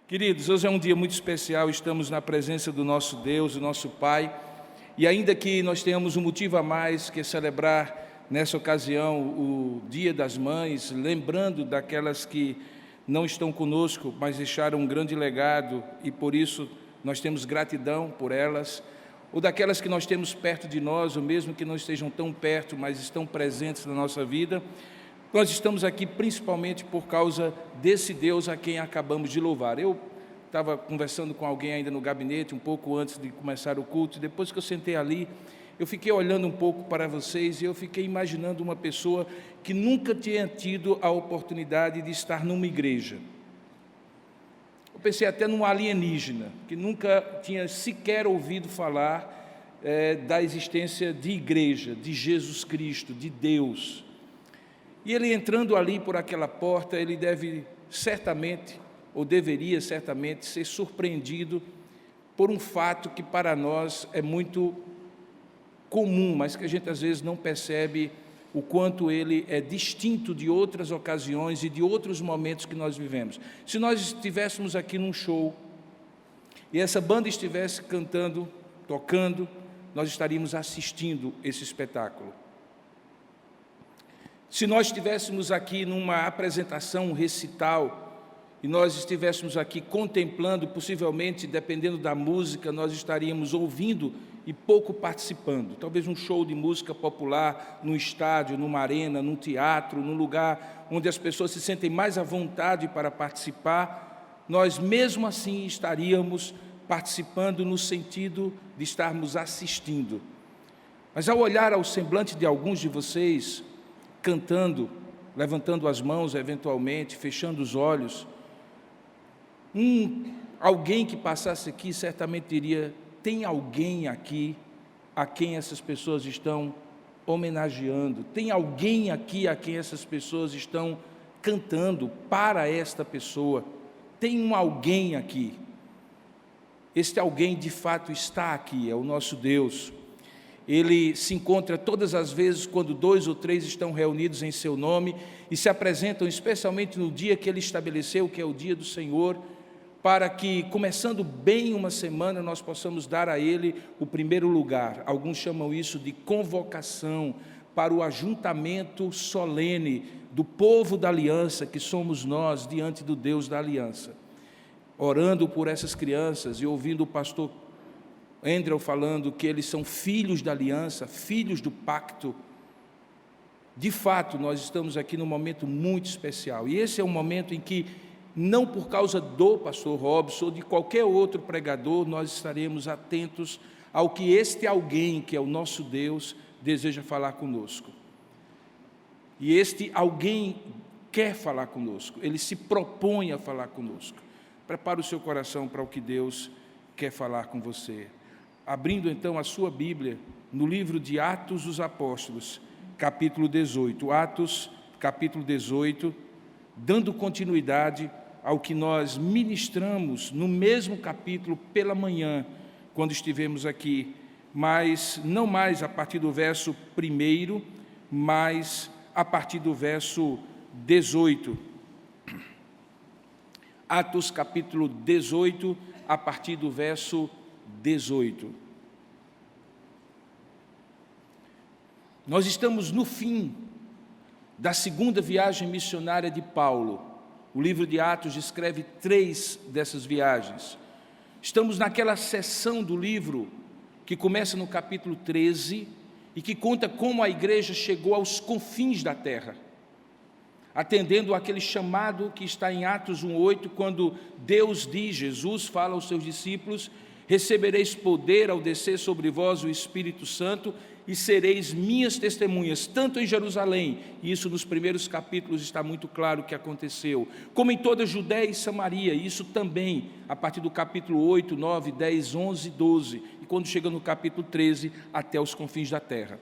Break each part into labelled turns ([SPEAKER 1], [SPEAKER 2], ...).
[SPEAKER 1] Queridos, hoje é um dia muito especial, estamos na presença do nosso Deus, do nosso Pai, e ainda que nós tenhamos um motivo a mais que celebrar nessa ocasião o Dia das Mães, lembrando daquelas que não estão conosco, mas deixaram um grande legado e por isso nós temos gratidão por elas, ou daquelas que nós temos perto de nós, ou mesmo que não estejam tão perto, mas estão presentes na nossa vida. Nós estamos aqui principalmente por causa desse Deus a quem acabamos de louvar. Eu estava conversando com alguém ainda no gabinete, um pouco antes de começar o culto, e depois que eu sentei ali, eu fiquei olhando um pouco para vocês e eu fiquei imaginando uma pessoa que nunca tinha tido a oportunidade de estar numa igreja. Eu pensei até num alienígena, que nunca tinha sequer ouvido falar da existência de igreja, de Jesus Cristo, de Deus. E ele entrando ali por aquela porta, ele deve certamente, ou deveria certamente, ser surpreendido por um fato que para nós é muito comum, mas que a gente às vezes não percebe o quanto ele é distinto de outras ocasiões e de outros momentos que nós vivemos. Se nós estivéssemos aqui num show, e essa banda estivesse cantando, tocando, nós estaríamos assistindo esse espetáculo. Se nós estivéssemos aqui numa apresentação, um recital, e nós estivéssemos aqui contemplando, possivelmente, dependendo da música, nós estaríamos ouvindo e pouco participando. Talvez um show de música popular, num estádio, numa arena, num teatro, num lugar onde as pessoas se sentem mais à vontade para participar, nós mesmo assim estaríamos participando no sentido de estarmos assistindo. Mas ao olhar ao semblante de alguns de vocês, cantando, levantando as mãos eventualmente, fechando os olhos, alguém que passasse aqui certamente diria: tem alguém aqui a quem essas pessoas estão homenageando, tem alguém aqui a quem essas pessoas estão cantando para esta pessoa, tem um alguém aqui. Este alguém de fato está aqui, é o nosso Deus. Ele se encontra todas as vezes quando 2 ou 3 estão reunidos em seu nome e se apresentam especialmente no dia que Ele estabeleceu, que é o dia do Senhor, para que, começando bem uma semana, nós possamos dar a Ele o primeiro lugar. Alguns chamam isso de convocação para o ajuntamento solene do povo da aliança, que somos nós, diante do Deus da aliança. Orando por essas crianças e ouvindo o pastor Andrew falando que eles são filhos da aliança, filhos do pacto. De fato, nós estamos aqui num momento muito especial. E esse é um momento em que, não por causa do pastor Robson ou de qualquer outro pregador, nós estaremos atentos ao que este alguém, que é o nosso Deus, deseja falar conosco. E este alguém quer falar conosco, ele se propõe a falar conosco. Prepare o seu coração para o que Deus quer falar com você. Abrindo então a sua Bíblia no livro de Atos dos Apóstolos, capítulo 18. Atos, capítulo 18, dando continuidade ao que nós ministramos no mesmo capítulo pela manhã, quando estivemos aqui, mas não mais a partir do verso 1, mas a partir do verso 18. Atos, capítulo 18, a partir do verso 18. Nós estamos no fim da segunda viagem missionária de Paulo. O livro de Atos descreve 3 dessas viagens. Estamos naquela seção do livro que começa no capítulo 13 e que conta como a igreja chegou aos confins da terra, atendendo àquele chamado que está em Atos 1:8, quando Deus diz, Jesus fala aos seus discípulos: recebereis poder ao descer sobre vós o Espírito Santo e sereis minhas testemunhas, tanto em Jerusalém, e isso nos primeiros capítulos está muito claro o que aconteceu, como em toda a Judéia e Samaria, e isso também a partir do capítulo 8, 9, 10, 11, 12, e quando chega no capítulo 13, até os confins da terra.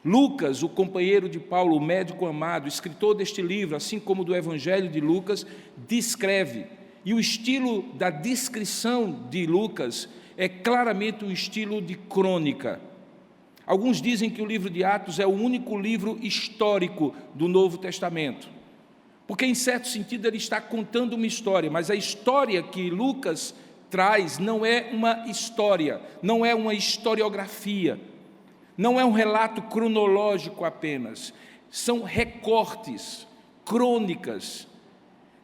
[SPEAKER 1] Lucas, o companheiro de Paulo, o médico amado, escritor deste livro, assim como do Evangelho de Lucas, descreve. E o estilo da descrição de Lucas é claramente um estilo de crônica. Alguns dizem que o livro de Atos é o único livro histórico do Novo Testamento. Porque, em certo sentido, ele está contando uma história, mas a história que Lucas traz não é uma história, não é uma historiografia, não é um relato cronológico apenas, são recortes, crônicas,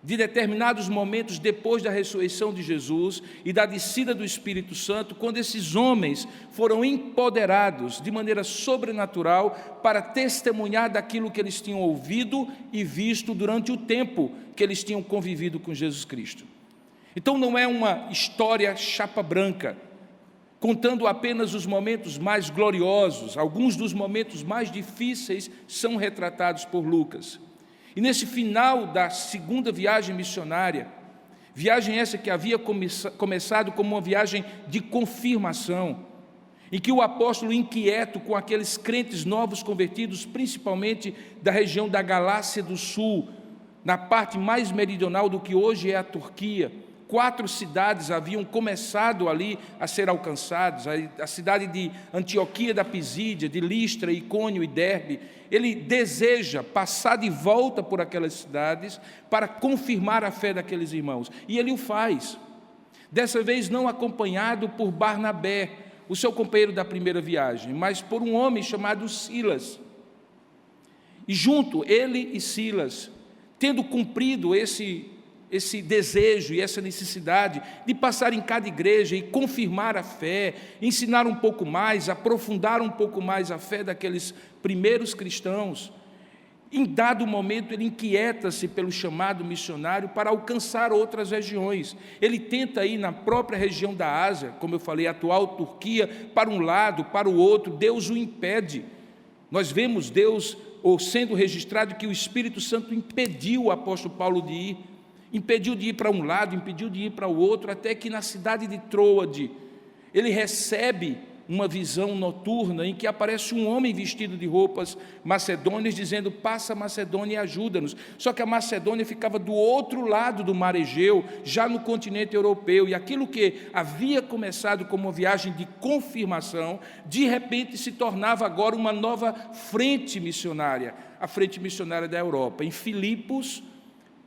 [SPEAKER 1] de determinados momentos depois da ressurreição de Jesus e da descida do Espírito Santo, quando esses homens foram empoderados de maneira sobrenatural para testemunhar daquilo que eles tinham ouvido e visto durante o tempo que eles tinham convivido com Jesus Cristo. Então não é uma história chapa branca, contando apenas os momentos mais gloriosos. Alguns dos momentos mais difíceis são retratados por Lucas. E nesse final da segunda viagem missionária, viagem essa que havia começado como uma viagem de confirmação, em que o apóstolo, inquieto com aqueles crentes novos convertidos, principalmente da região da Galácia do Sul, na parte mais meridional do que hoje é a Turquia, 4 cidades haviam começado ali a ser alcançadas, a cidade de Antioquia da Pisídia, de Listra, Icônio e Derbe. Ele deseja passar de volta por aquelas cidades para confirmar a fé daqueles irmãos, e ele o faz, dessa vez não acompanhado por Barnabé, o seu companheiro da primeira viagem, mas por um homem chamado Silas. E junto, ele e Silas, tendo cumprido esse desejo e essa necessidade de passar em cada igreja e confirmar a fé, ensinar um pouco mais, aprofundar um pouco mais a fé daqueles primeiros cristãos, em dado momento ele inquieta-se pelo chamado missionário para alcançar outras regiões. Ele tenta ir na própria região da Ásia, como eu falei, a atual Turquia, para um lado, para o outro, Deus o impede. Nós vemos Deus, ou sendo registrado, que o Espírito Santo impediu o apóstolo Paulo de ir, impediu de ir para um lado, impediu de ir para o outro, até que na cidade de Troade, ele recebe uma visão noturna em que aparece um homem vestido de roupas macedônias, dizendo: passa a Macedônia e ajuda-nos. Só que a Macedônia ficava do outro lado do mar Egeu, já no continente europeu, e aquilo que havia começado como uma viagem de confirmação, de repente se tornava agora uma nova frente missionária, a frente missionária da Europa. Em Filipos,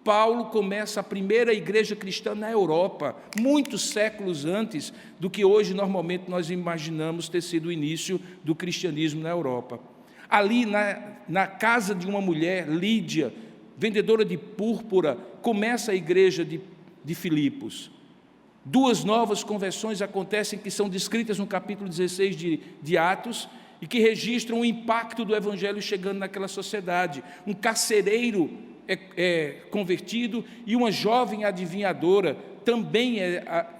[SPEAKER 1] Paulo começa a primeira igreja cristã na Europa, muitos séculos antes do que hoje normalmente nós imaginamos ter sido o início do cristianismo na Europa. Ali na casa de uma mulher, Lídia, vendedora de púrpura, começa a igreja de Filipos. 2 novas conversões acontecem, que são descritas no capítulo 16 de Atos, e que registram o impacto do evangelho chegando naquela sociedade. Um carcereiro convertido e uma jovem adivinhadora também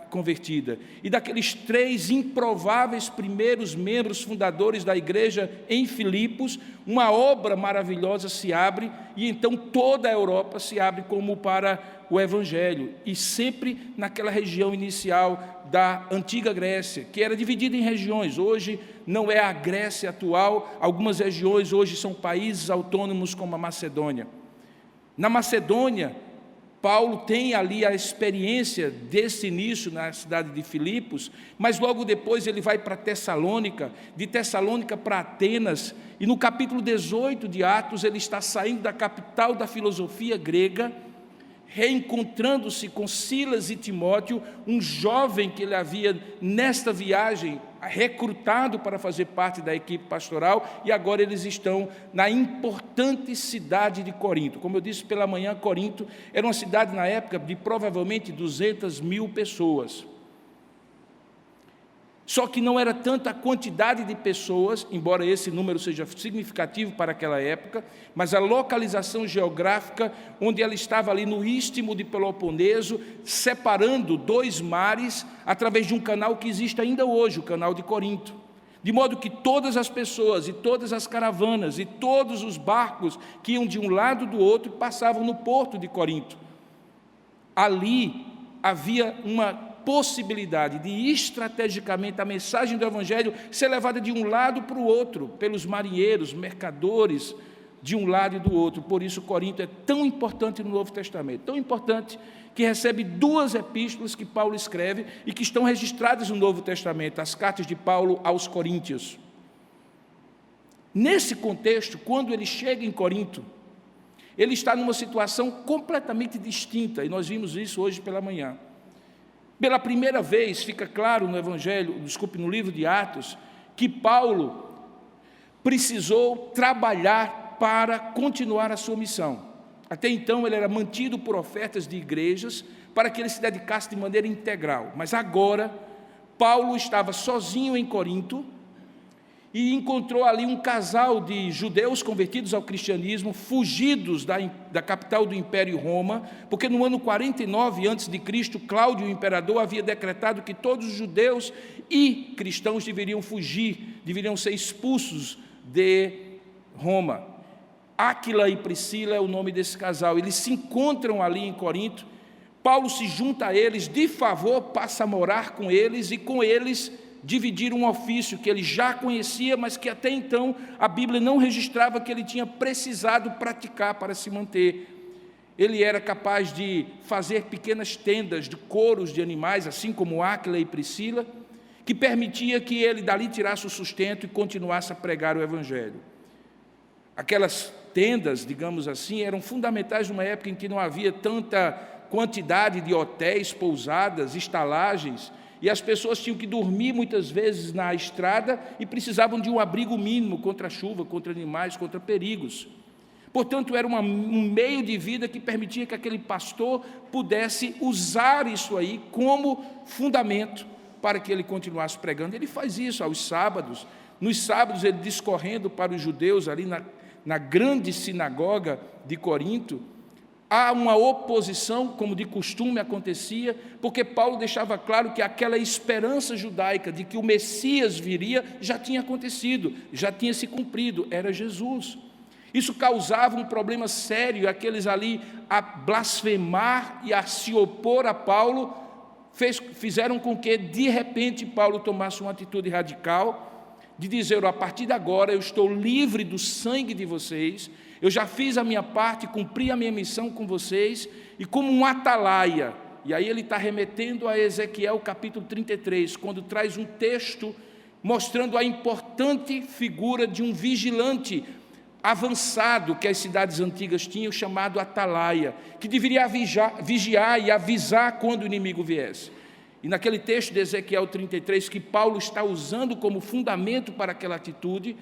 [SPEAKER 1] convertida. E daqueles 3 improváveis primeiros membros fundadores da igreja em Filipos, uma obra maravilhosa se abre, e então toda a Europa se abre como para o evangelho, e sempre naquela região inicial da antiga Grécia, que era dividida em regiões. Hoje não é a Grécia atual, algumas regiões hoje são países autônomos, como a Macedônia. Na Macedônia, Paulo tem ali a experiência desse início na cidade de Filipos, mas logo depois ele vai para Tessalônica, de Tessalônica para Atenas, e no capítulo 18 de Atos ele está saindo da capital da filosofia grega, reencontrando-se com Silas e Timóteo, um jovem que ele havia, nesta viagem, recrutado para fazer parte da equipe pastoral, e agora eles estão na importante cidade de Corinto. Como eu disse pela manhã, Corinto era uma cidade na época de provavelmente 200.000 pessoas. Só que não era tanta a quantidade de pessoas, embora esse número seja significativo para aquela época, mas a localização geográfica, onde ela estava ali no istmo de Peloponeso, separando 2 mares, através de um canal que existe ainda hoje, o canal de Corinto. De modo que todas as pessoas, e todas as caravanas, e todos os barcos que iam de um lado do outro, passavam no porto de Corinto. Ali havia uma possibilidade de, estrategicamente, a mensagem do Evangelho ser levada de um lado para o outro, pelos marinheiros, mercadores, de um lado e do outro. Por isso Corinto é tão importante no Novo Testamento, tão importante que recebe 2 epístolas que Paulo escreve e que estão registradas no Novo Testamento, as cartas de Paulo aos Coríntios. Nesse contexto, quando ele chega em Corinto, Ele está numa situação completamente distinta, e nós vimos isso hoje pela manhã. Pela primeira vez, fica claro no livro de Atos, que Paulo precisou trabalhar para continuar a sua missão. Até então, ele era mantido por ofertas de igrejas para que ele se dedicasse de maneira integral. Mas agora, Paulo estava sozinho em Corinto e encontrou ali um casal de judeus convertidos ao cristianismo, fugidos da capital do Império Roma, porque no ano 49 a.C., Cláudio, o imperador, havia decretado que todos os judeus e cristãos deveriam fugir, deveriam ser expulsos de Roma. Áquila e Priscila é o nome desse casal. Eles se encontram ali em Corinto. Paulo se junta a eles, de favor passa a morar com eles e com eles dividir um ofício que ele já conhecia, mas que até então a Bíblia não registrava que ele tinha precisado praticar para se manter. Ele era capaz de fazer pequenas tendas de couros de animais, assim como Áquila e Priscila, que permitia que ele dali tirasse o sustento e continuasse a pregar o Evangelho. Aquelas tendas, digamos assim, eram fundamentais numa época em que não havia tanta quantidade de hotéis, pousadas, estalagens, e as pessoas tinham que dormir muitas vezes na estrada e precisavam de um abrigo mínimo contra a chuva, contra animais, contra perigos. Portanto, era um meio de vida que permitia que aquele pastor pudesse usar isso aí como fundamento para que ele continuasse pregando. Ele faz isso aos sábados. Nos sábados, ele discorrendo para os judeus ali na grande sinagoga de Corinto, há uma oposição, como de costume acontecia, porque Paulo deixava claro que aquela esperança judaica de que o Messias viria já tinha acontecido, já tinha se cumprido, era Jesus. Isso causava um problema sério, aqueles ali a blasfemar e a se opor a Paulo, fizeram com que, de repente, Paulo tomasse uma atitude radical, de dizer: a partir de agora eu estou livre do sangue de vocês, eu já fiz a minha parte, cumpri a minha missão com vocês, e como um atalaia, e aí ele está remetendo a Ezequiel capítulo 33, quando traz um texto mostrando a importante figura de um vigilante avançado que as cidades antigas tinham, chamado atalaia, que deveria vigiar e avisar quando o inimigo viesse. E naquele texto de Ezequiel 33, que Paulo está usando como fundamento para aquela atitude,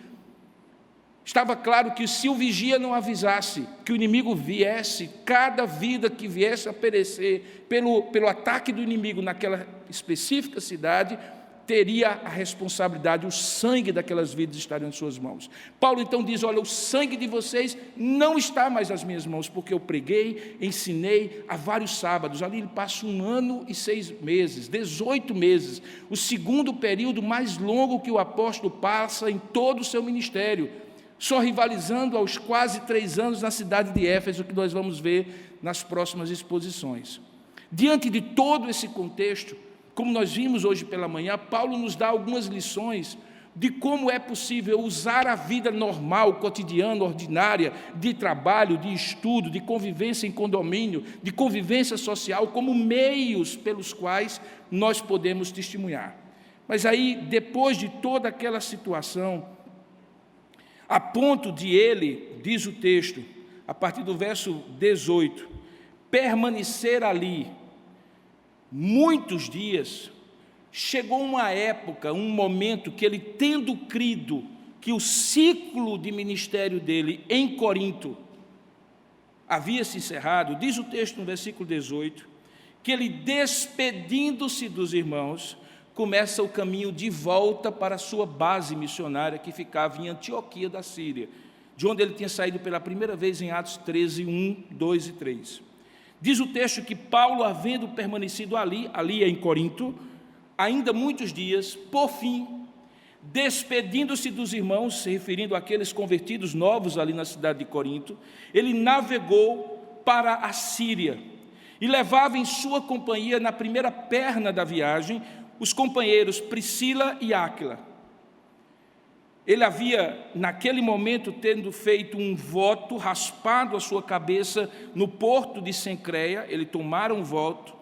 [SPEAKER 1] estava claro que se o vigia não avisasse que o inimigo viesse, cada vida que viesse a perecer pelo ataque do inimigo naquela específica cidade, teria a responsabilidade, o sangue daquelas vidas estaria em suas mãos. Paulo então diz: olha, o sangue de vocês não está mais nas minhas mãos, porque eu preguei, ensinei há vários sábados. Ali ele passa 1 ano e 6 meses, 18 meses, o segundo período mais longo que o apóstolo passa em todo o seu ministério, só rivalizando aos quase 3 anos na cidade de Éfeso, que nós vamos ver nas próximas exposições. Diante de todo esse contexto, como nós vimos hoje pela manhã, Paulo nos dá algumas lições de como é possível usar a vida normal, cotidiana, ordinária, de trabalho, de estudo, de convivência em condomínio, de convivência social, como meios pelos quais nós podemos testemunhar. Mas aí, depois de toda aquela situação, a ponto de ele, diz o texto, a partir do verso 18, permanecer ali muitos dias, chegou uma época, um momento que ele, tendo crido que o ciclo de ministério dele em Corinto havia se encerrado, diz o texto no versículo 18, que ele, despedindo-se dos irmãos, começa o caminho de volta para a sua base missionária, que ficava em Antioquia da Síria, de onde ele tinha saído pela primeira vez em Atos 13, 1, 2 e 3. Diz o texto que Paulo, havendo permanecido ali em Corinto, ainda muitos dias, por fim, despedindo-se dos irmãos, se referindo àqueles convertidos novos ali na cidade de Corinto, ele navegou para a Síria e levava em sua companhia, na primeira perna da viagem, os companheiros Priscila e Áquila. Ele havia, naquele momento, tendo feito um voto, raspado a sua cabeça no porto de Cencreia, ele tomara um voto,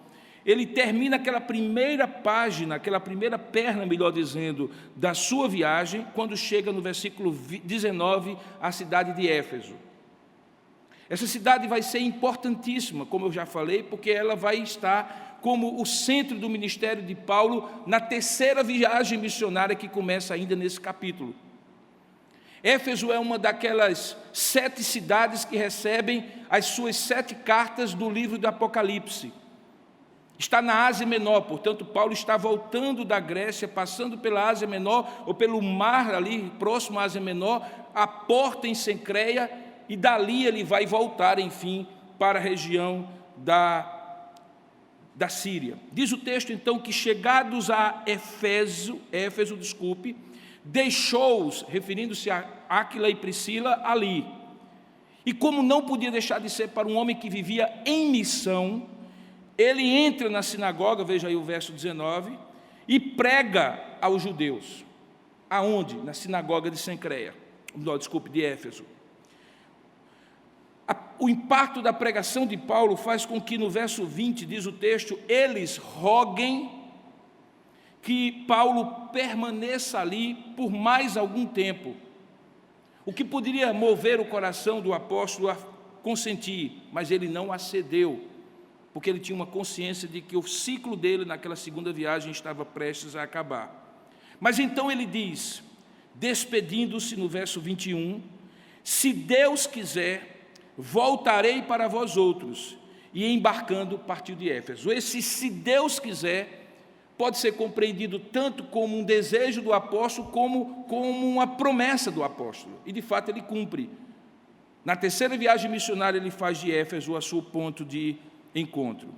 [SPEAKER 1] ele termina aquela primeira página, aquela primeira perna, melhor dizendo, da sua viagem, quando chega no versículo 19, à cidade de Éfeso. Essa cidade vai ser importantíssima, como eu já falei, porque ela vai estar como o centro do ministério de Paulo na terceira viagem missionária que começa ainda nesse capítulo. Éfeso é uma daquelas 7 cidades que recebem as suas 7 cartas do livro do Apocalipse. Está na Ásia Menor, portanto, Paulo está voltando da Grécia, passando pela Ásia Menor, ou pelo mar ali, próximo à Ásia Menor, a porta em Cencreia, e dali ele vai voltar, enfim, para a região da Síria. Diz o texto, então, que chegados a Éfeso, deixou-os, referindo-se a Áquila e Priscila, ali. E como não podia deixar de ser para um homem que vivia em missão, ele entra na sinagoga, veja aí o verso 19, e prega aos judeus. Aonde? Na sinagoga de Cencreia, de Éfeso. O impacto da pregação de Paulo faz com que no verso 20, diz o texto, eles roguem que Paulo permaneça ali por mais algum tempo. O que poderia mover o coração do apóstolo a consentir, mas ele não acedeu, porque ele tinha uma consciência de que o ciclo dele naquela segunda viagem estava prestes a acabar. Mas então ele diz, despedindo-se no verso 21, se Deus quiser, voltarei para vós outros, e embarcando partiu de Éfeso. Esse se Deus quiser pode ser compreendido tanto como um desejo do apóstolo, como uma promessa do apóstolo, e de fato ele cumpre. Na terceira viagem missionária ele faz de Éfeso a seu ponto de encontro.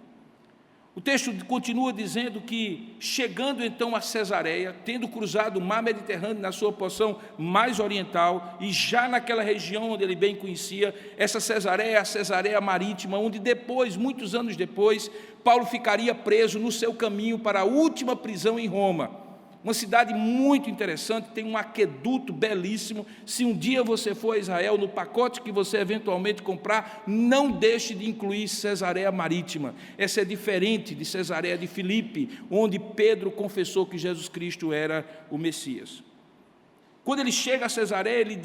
[SPEAKER 1] O texto continua dizendo que, chegando então a Cesareia, tendo cruzado o mar Mediterrâneo na sua porção mais oriental, e já naquela região onde ele bem conhecia, essa Cesareia é a Cesareia marítima, onde depois, muitos anos depois, Paulo ficaria preso no seu caminho para a última prisão em Roma. Uma cidade muito interessante, tem um aqueduto belíssimo. Se um dia você for a Israel, no pacote que você eventualmente comprar, não deixe de incluir Cesareia Marítima. Essa é diferente de Cesareia de Filipe, onde Pedro confessou que Jesus Cristo era o Messias. Quando ele chega a Cesareia, ele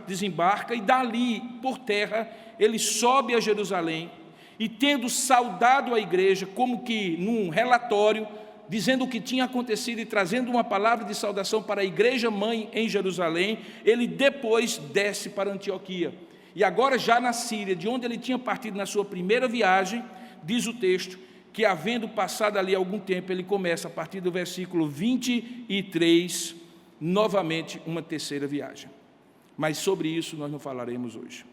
[SPEAKER 1] desembarca e dali, por terra, ele sobe a Jerusalém e, tendo saudado a igreja, como que num relatório, dizendo o que tinha acontecido e trazendo uma palavra de saudação para a igreja mãe em Jerusalém, ele depois desce para Antioquia. E agora já na Síria, de onde ele tinha partido na sua primeira viagem, diz o texto, que havendo passado ali algum tempo, ele começa a partir do versículo 23, novamente uma terceira viagem. Mas sobre isso nós não falaremos hoje.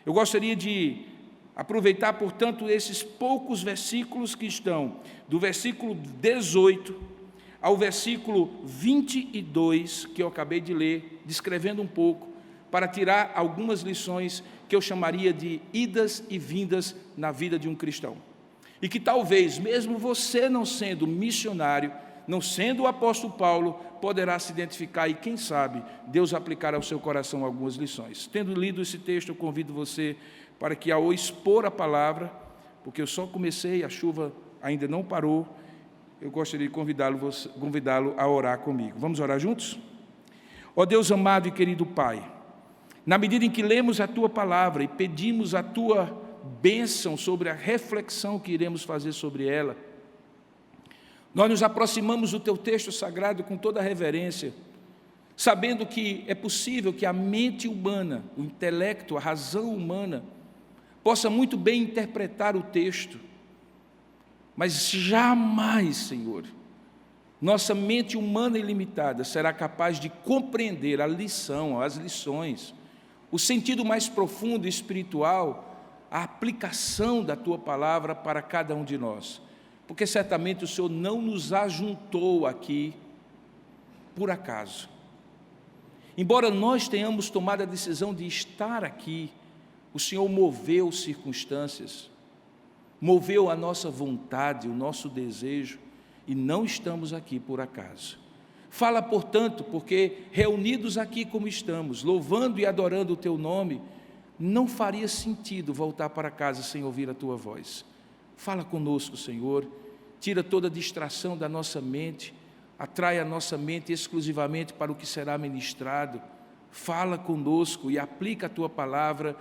[SPEAKER 1] Eu gostaria de aproveitar, portanto, esses poucos versículos que estão do versículo 18 ao versículo 22, que eu acabei de ler, descrevendo um pouco, para tirar algumas lições que eu chamaria de idas e vindas na vida de um cristão. E que talvez, mesmo você não sendo missionário, não sendo o apóstolo Paulo, poderá se identificar e, quem sabe, Deus aplicar ao seu coração algumas lições. Tendo lido esse texto, eu convido você para que, ao expor a palavra, porque eu só comecei, a chuva ainda não parou, eu gostaria de convidá-lo a orar comigo. Vamos orar juntos? Ó Deus amado e querido Pai, na medida em que lemos a Tua palavra e pedimos a Tua bênção sobre a reflexão que iremos fazer sobre ela, nós nos aproximamos do Teu texto sagrado com toda a reverência, sabendo que é possível que a mente humana, o intelecto, a razão humana, possa muito bem interpretar o texto, mas jamais, Senhor, nossa mente humana ilimitada será capaz de compreender a lição, as lições, o sentido mais profundo e espiritual, a aplicação da Tua palavra para cada um de nós, porque certamente o Senhor não nos ajuntou aqui por acaso. Embora nós tenhamos tomado a decisão de estar aqui, o Senhor moveu circunstâncias, moveu a nossa vontade, o nosso desejo, e não estamos aqui por acaso. Fala, portanto, porque reunidos aqui como estamos, louvando e adorando o Teu nome, não faria sentido voltar para casa sem ouvir a Tua voz. Fala conosco, Senhor, tira toda a distração da nossa mente, atrai a nossa mente exclusivamente para o que será ministrado. Fala conosco e aplica a Tua palavra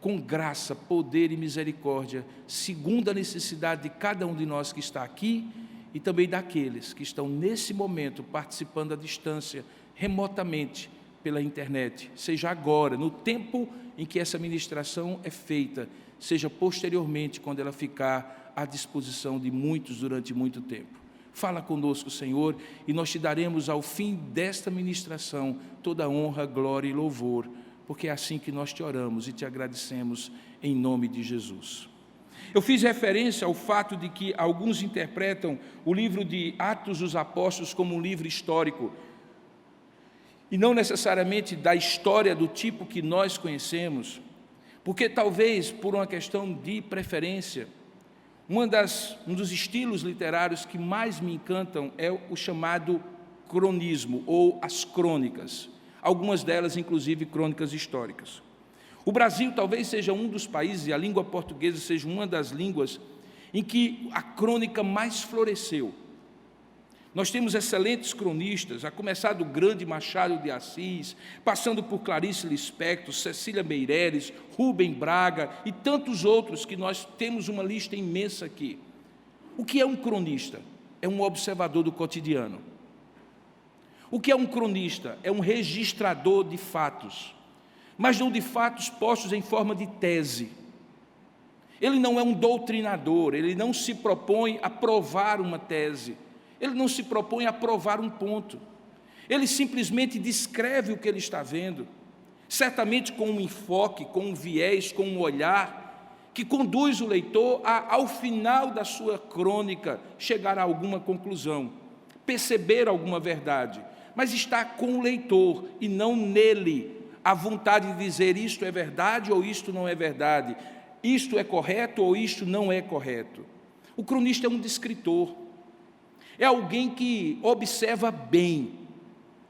[SPEAKER 1] com graça, poder e misericórdia, segundo a necessidade de cada um de nós que está aqui e também daqueles que estão nesse momento participando à distância, remotamente, pela internet, seja agora, no tempo em que essa ministração é feita, seja posteriormente, quando ela ficar à disposição de muitos durante muito tempo. Fala conosco, Senhor, e nós te daremos ao fim desta ministração toda a honra, glória e louvor, porque é assim que nós te oramos e te agradecemos em nome de Jesus. Eu fiz referência ao fato de que alguns interpretam o livro de Atos dos Apóstolos como um livro histórico, e não necessariamente da história do tipo que nós conhecemos, porque talvez por uma questão de preferência, um dos estilos literários que mais me encantam é o chamado cronismo, ou as crônicas, algumas delas inclusive crônicas históricas. O Brasil talvez seja um dos países, e a língua portuguesa seja uma das línguas, em que a crônica mais floresceu. Nós temos excelentes cronistas, a começar do grande Machado de Assis, passando por Clarice Lispector, Cecília Meireles, Rubem Braga e tantos outros que nós temos uma lista imensa aqui. O que é um cronista? É um observador do cotidiano. O que é um cronista? É um registrador de fatos, mas não de fatos postos em forma de tese. Ele não é um doutrinador, ele não se propõe a provar uma tese. Ele não se propõe a provar um ponto. Ele simplesmente descreve o que ele está vendo, certamente com um enfoque, com um viés, com um olhar, que conduz o leitor a, ao final da sua crônica, chegar a alguma conclusão, perceber alguma verdade, mas está com o leitor e não nele a vontade de dizer isto é verdade ou isto não é verdade, isto é correto ou isto não é correto. O cronista é um descritor. É alguém que observa bem,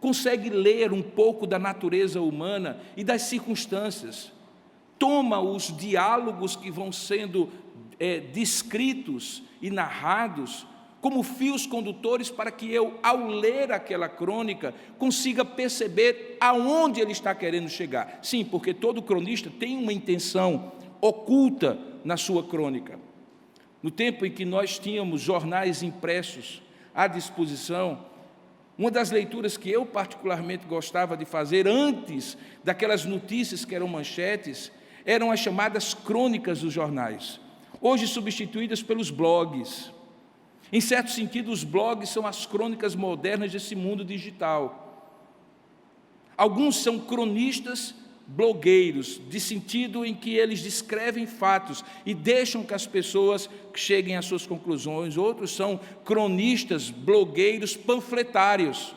[SPEAKER 1] consegue ler um pouco da natureza humana e das circunstâncias, toma os diálogos que vão sendo descritos e narrados como fios condutores para que eu, ao ler aquela crônica, consiga perceber aonde ele está querendo chegar. Sim, porque todo cronista tem uma intenção oculta na sua crônica. No tempo em que nós tínhamos jornais impressos à disposição, uma das leituras que eu particularmente gostava de fazer antes daquelas notícias que eram manchetes, eram as chamadas crônicas dos jornais, hoje substituídas pelos blogs. Em certo sentido, os blogs são as crônicas modernas desse mundo digital. Alguns são cronistas blogueiros, de sentido em que eles descrevem fatos e deixam que as pessoas cheguem às suas conclusões. Outros são cronistas, blogueiros, panfletários,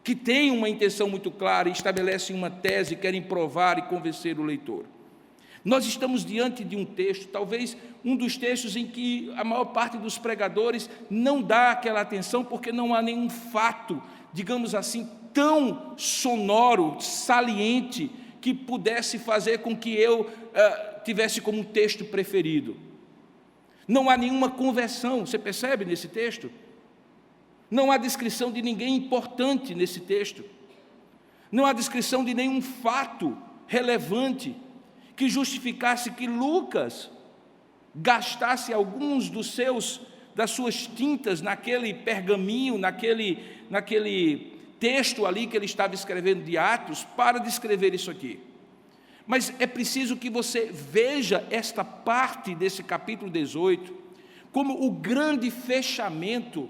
[SPEAKER 1] que têm uma intenção muito clara e estabelecem uma tese, querem provar e convencer o leitor. Nós estamos diante de um texto, talvez um dos textos em que a maior parte dos pregadores não dá aquela atenção, porque não há nenhum fato, digamos assim, tão sonoro, saliente, que pudesse fazer com que eu tivesse como um texto preferido. Não há nenhuma conversão, você percebe nesse texto? Não há descrição de ninguém importante nesse texto. Não há descrição de nenhum fato relevante que justificasse que Lucas gastasse alguns das suas tintas naquele pergaminho, naquele texto ali que ele estava escrevendo de Atos, para descrever isso aqui. Mas é preciso que você veja esta parte desse capítulo 18 como o grande fechamento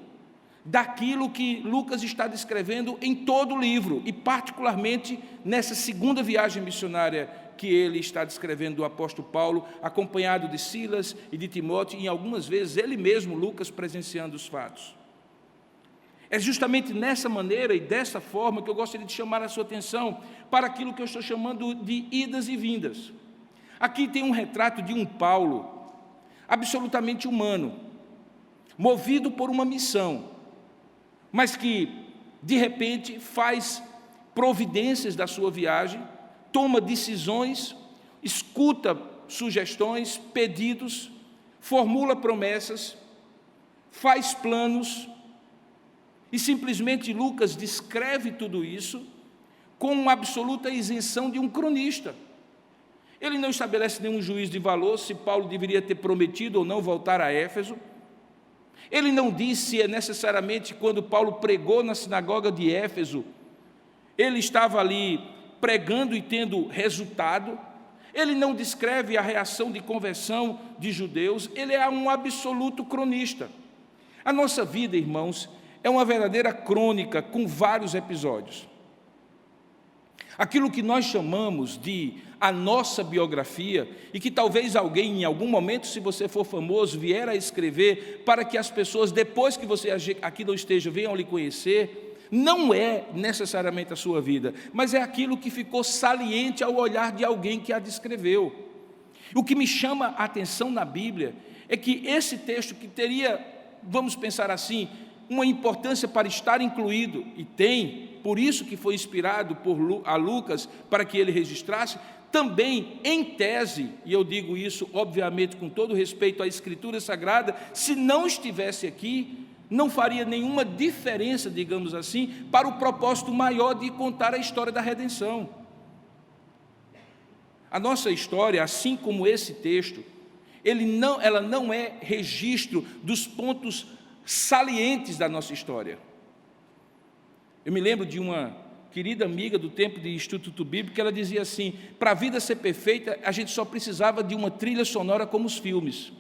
[SPEAKER 1] daquilo que Lucas está descrevendo em todo o livro, e particularmente nessa segunda viagem missionária que ele está descrevendo do apóstolo Paulo, acompanhado de Silas e de Timóteo, e algumas vezes ele mesmo, Lucas, presenciando os fatos. É justamente nessa maneira e dessa forma que eu gostaria de chamar a sua atenção para aquilo que eu estou chamando de idas e vindas. Aqui tem um retrato de um Paulo absolutamente humano, movido por uma missão, mas que, de repente, faz providências da sua viagem, toma decisões, escuta sugestões, pedidos, formula promessas, faz planos, e simplesmente Lucas descreve tudo isso com uma absoluta isenção de um cronista. Ele não estabelece nenhum juízo de valor se Paulo deveria ter prometido ou não voltar a Éfeso. Ele não diz se é necessariamente quando Paulo pregou na sinagoga de Éfeso, ele estava ali pregando e tendo resultado. Ele não descreve a reação de conversão de judeus, ele é um absoluto cronista. A nossa vida, irmãos, é uma verdadeira crônica com vários episódios. Aquilo que nós chamamos de a nossa biografia, e que talvez alguém, em algum momento, se você for famoso, vier a escrever para que as pessoas, depois que você aqui não esteja, venham lhe conhecer, não é necessariamente a sua vida, mas é aquilo que ficou saliente ao olhar de alguém que a descreveu. O que me chama a atenção na Bíblia é que esse texto, que teria, vamos pensar assim, uma importância para estar incluído, e tem, por isso que foi inspirado a Lucas para que ele registrasse, também em tese, e eu digo isso obviamente com todo respeito à Escritura Sagrada, se não estivesse aqui, não faria nenhuma diferença, digamos assim, para o propósito maior de contar a história da redenção. A nossa história, assim como esse texto, ela não é registro dos pontos salientes da nossa história. Eu me lembro de uma querida amiga do tempo de Instituto Bíblico, que ela dizia assim: para a vida ser perfeita, a gente só precisava de uma trilha sonora como os filmes.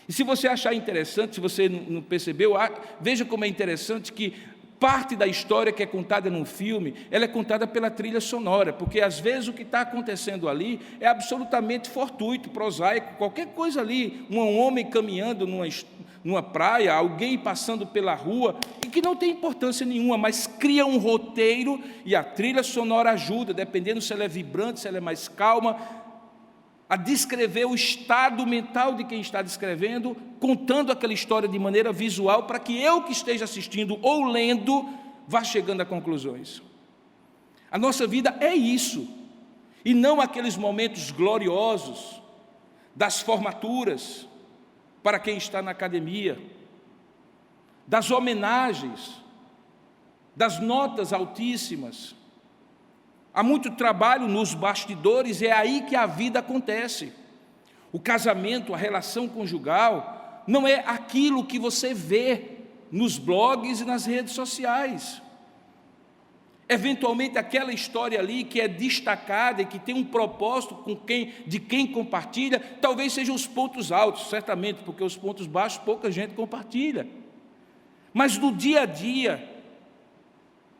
[SPEAKER 1] E se você achar interessante, se você não percebeu, veja como é interessante que parte da história que é contada num filme, ela é contada pela trilha sonora, porque às vezes o que está acontecendo ali é absolutamente fortuito, prosaico, qualquer coisa ali, um homem caminhando numa praia, alguém passando pela rua, e que não tem importância nenhuma, mas cria um roteiro, e a trilha sonora ajuda, dependendo se ela é vibrante, se ela é mais calma, a descrever o estado mental de quem está descrevendo, contando aquela história de maneira visual, para que eu que esteja assistindo ou lendo, vá chegando a conclusões. A nossa vida é isso, e não aqueles momentos gloriosos das formaturas, para quem está na academia, das homenagens, das notas altíssimas. Há muito trabalho nos bastidores, é aí que a vida acontece. O casamento, a relação conjugal, não é aquilo que você vê nos blogs e nas redes sociais. Eventualmente, aquela história ali que é destacada e que tem um propósito de quem compartilha, talvez sejam os pontos altos, certamente, porque os pontos baixos pouca gente compartilha. Mas no dia a dia,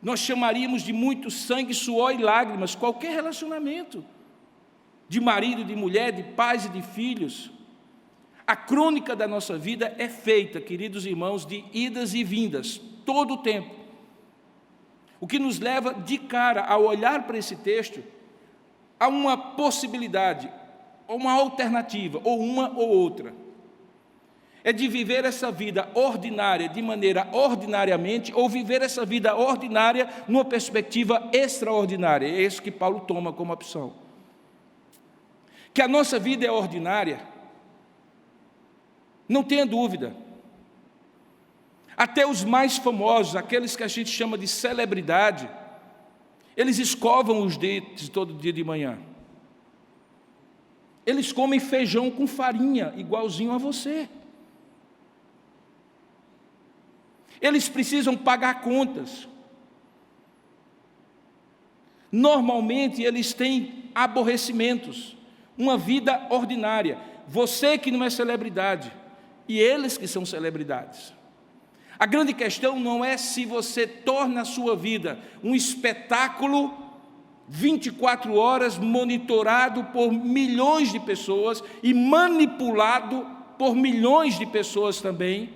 [SPEAKER 1] nós chamaríamos de muito sangue, suor e lágrimas, qualquer relacionamento, de marido, de mulher, de pais e de filhos. A crônica da nossa vida é feita, queridos irmãos, de idas e vindas, todo o tempo. O que nos leva de cara, ao olhar para esse texto, a uma possibilidade, ou uma alternativa, ou uma ou outra. É de viver essa vida ordinária de maneira ordinariamente, ou viver essa vida ordinária numa perspectiva extraordinária. É isso que Paulo toma como opção. Que a nossa vida é ordinária, não tenha dúvida. Até os mais famosos, aqueles que a gente chama de celebridade, eles escovam os dentes todo dia de manhã. Eles comem feijão com farinha, igualzinho a você. Eles precisam pagar contas. Normalmente eles têm aborrecimentos, uma vida ordinária. Você que não é celebridade, e eles que são celebridades. A grande questão não é se você torna a sua vida um espetáculo 24 horas monitorado por milhões de pessoas e manipulado por milhões de pessoas também,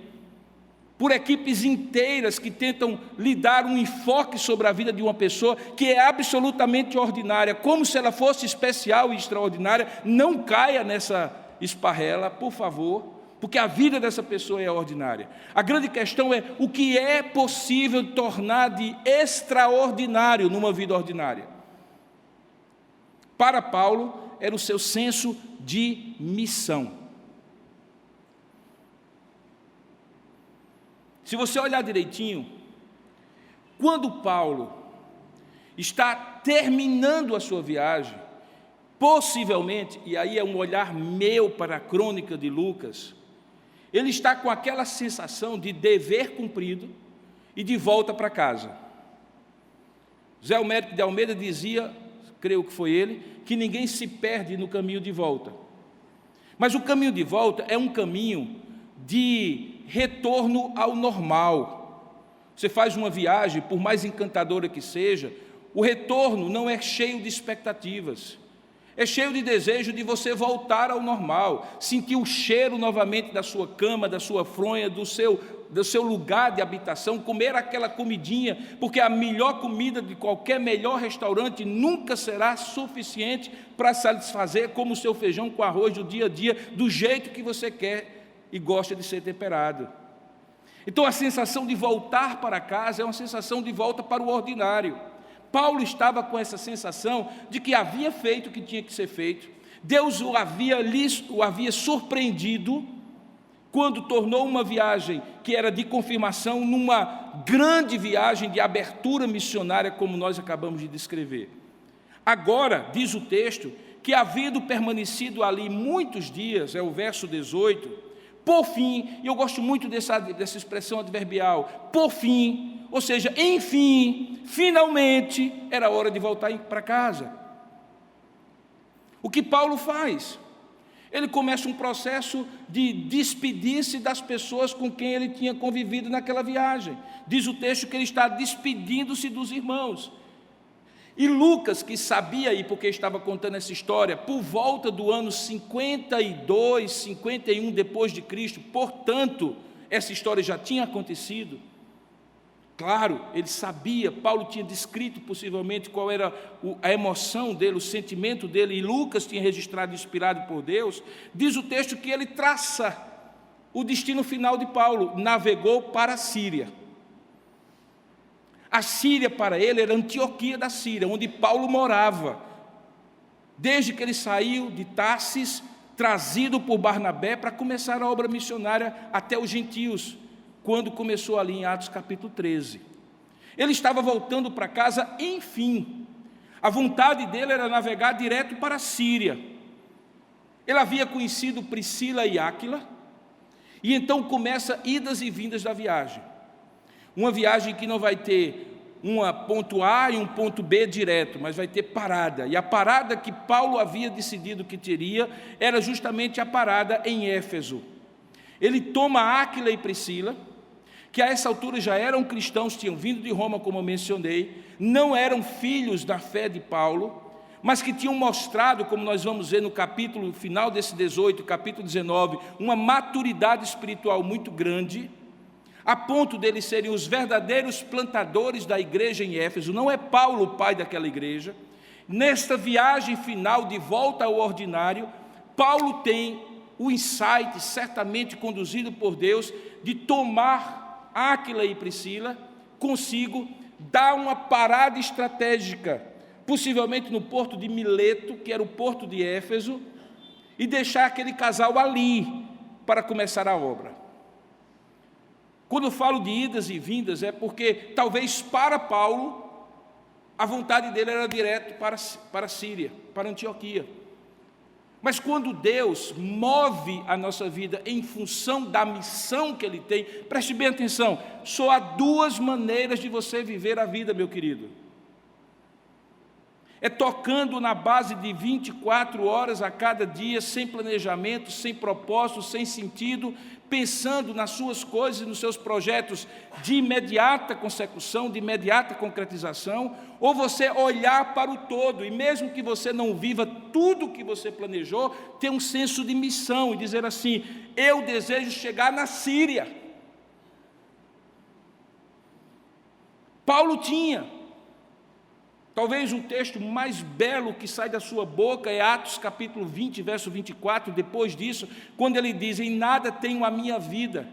[SPEAKER 1] por equipes inteiras que tentam lhe dar um enfoque sobre a vida de uma pessoa que é absolutamente ordinária, como se ela fosse especial e extraordinária. Não caia nessa esparrela, por favor, porque a vida dessa pessoa é ordinária. A grande questão é o que é possível tornar de extraordinário numa vida ordinária. Para Paulo, era o seu senso de missão. Se você olhar direitinho, quando Paulo está terminando a sua viagem, Possivelmente, e aí é um olhar meu para a crônica de Lucas, ele está com aquela sensação de dever cumprido e de volta para casa. Zé Almério de Almeida dizia, creio que foi ele, que ninguém se perde no caminho de volta. Mas o caminho de volta é um caminho de retorno ao normal. Você faz uma viagem, por mais encantadora que seja, o retorno não é cheio de expectativas. É cheio de desejo de você voltar ao normal, sentir o cheiro novamente da sua cama, da sua fronha, do seu lugar de habitação, comer aquela comidinha, porque a melhor comida de qualquer melhor restaurante nunca será suficiente para satisfazer como o seu feijão com arroz do dia a dia, do jeito que você quer e gosta de ser temperado. Então a sensação de voltar para casa é uma sensação de volta para o ordinário. Paulo estava com essa sensação de que havia feito o que tinha que ser feito, Deus o havia surpreendido quando tornou uma viagem que era de confirmação numa grande viagem de abertura missionária, como nós acabamos de descrever. Agora, diz o texto, que havendo permanecido ali muitos dias, é o verso 18, por fim, e eu gosto muito dessa expressão adverbial, por fim, ou seja, enfim, finalmente, era hora de voltar para casa. O que Paulo faz? Ele começa um processo de despedir-se das pessoas com quem ele tinha convivido naquela viagem. Diz o texto que ele está despedindo-se dos irmãos. E Lucas, que sabia aí, porque estava contando essa história, por volta do ano 52, 51 depois de Cristo, portanto, essa história já tinha acontecido. Claro, ele sabia, Paulo tinha descrito possivelmente qual era a emoção dele, o sentimento dele, e Lucas tinha registrado, inspirado por Deus. Diz o texto que ele traça o destino final de Paulo, navegou para a Síria. A Síria para ele era Antioquia da Síria, onde Paulo morava, desde que ele saiu de Tarsis, trazido por Barnabé para começar a obra missionária até os gentios, quando começou ali em Atos capítulo 13. Ele estava voltando para casa, enfim. A vontade dele era navegar direto para a Síria. Ele havia conhecido Priscila e Áquila, e então começa idas e vindas da viagem. Uma viagem que não vai ter um ponto A e um ponto B direto, mas vai ter parada. E a parada que Paulo havia decidido que teria era justamente a parada em Éfeso. Ele toma Áquila e Priscila, que a essa altura já eram cristãos, tinham vindo de Roma, como eu mencionei, não eram filhos da fé de Paulo, mas que tinham mostrado, como nós vamos ver no capítulo final desse 18, capítulo 19, uma maturidade espiritual muito grande, a ponto deles serem os verdadeiros plantadores da igreja em Éfeso. Não é Paulo o pai daquela igreja. Nesta viagem final de volta ao ordinário, Paulo tem o insight, certamente conduzido por Deus, de tomar Áquila e Priscila consigo, dar uma parada estratégica, possivelmente no porto de Mileto, que era o porto de Éfeso, e deixar aquele casal ali para começar a obra. Quando eu falo de idas e vindas, é porque talvez para Paulo a vontade dele era direto para a Síria, para Antioquia. Mas quando Deus move a nossa vida em função da missão que Ele tem, preste bem atenção, só há duas maneiras de você viver a vida, meu querido. É tocando na base de 24 horas a cada dia, sem planejamento, sem propósito, sem sentido, pensando nas suas coisas e nos seus projetos de imediata consecução, de imediata concretização, ou você olhar para o todo, e mesmo que você não viva tudo o que você planejou, ter um senso de missão e dizer assim: eu desejo chegar na Síria. Paulo tinha. Talvez o texto mais belo que sai da sua boca é Atos capítulo 20, verso 24, depois disso, quando ele diz: em nada tenho a minha vida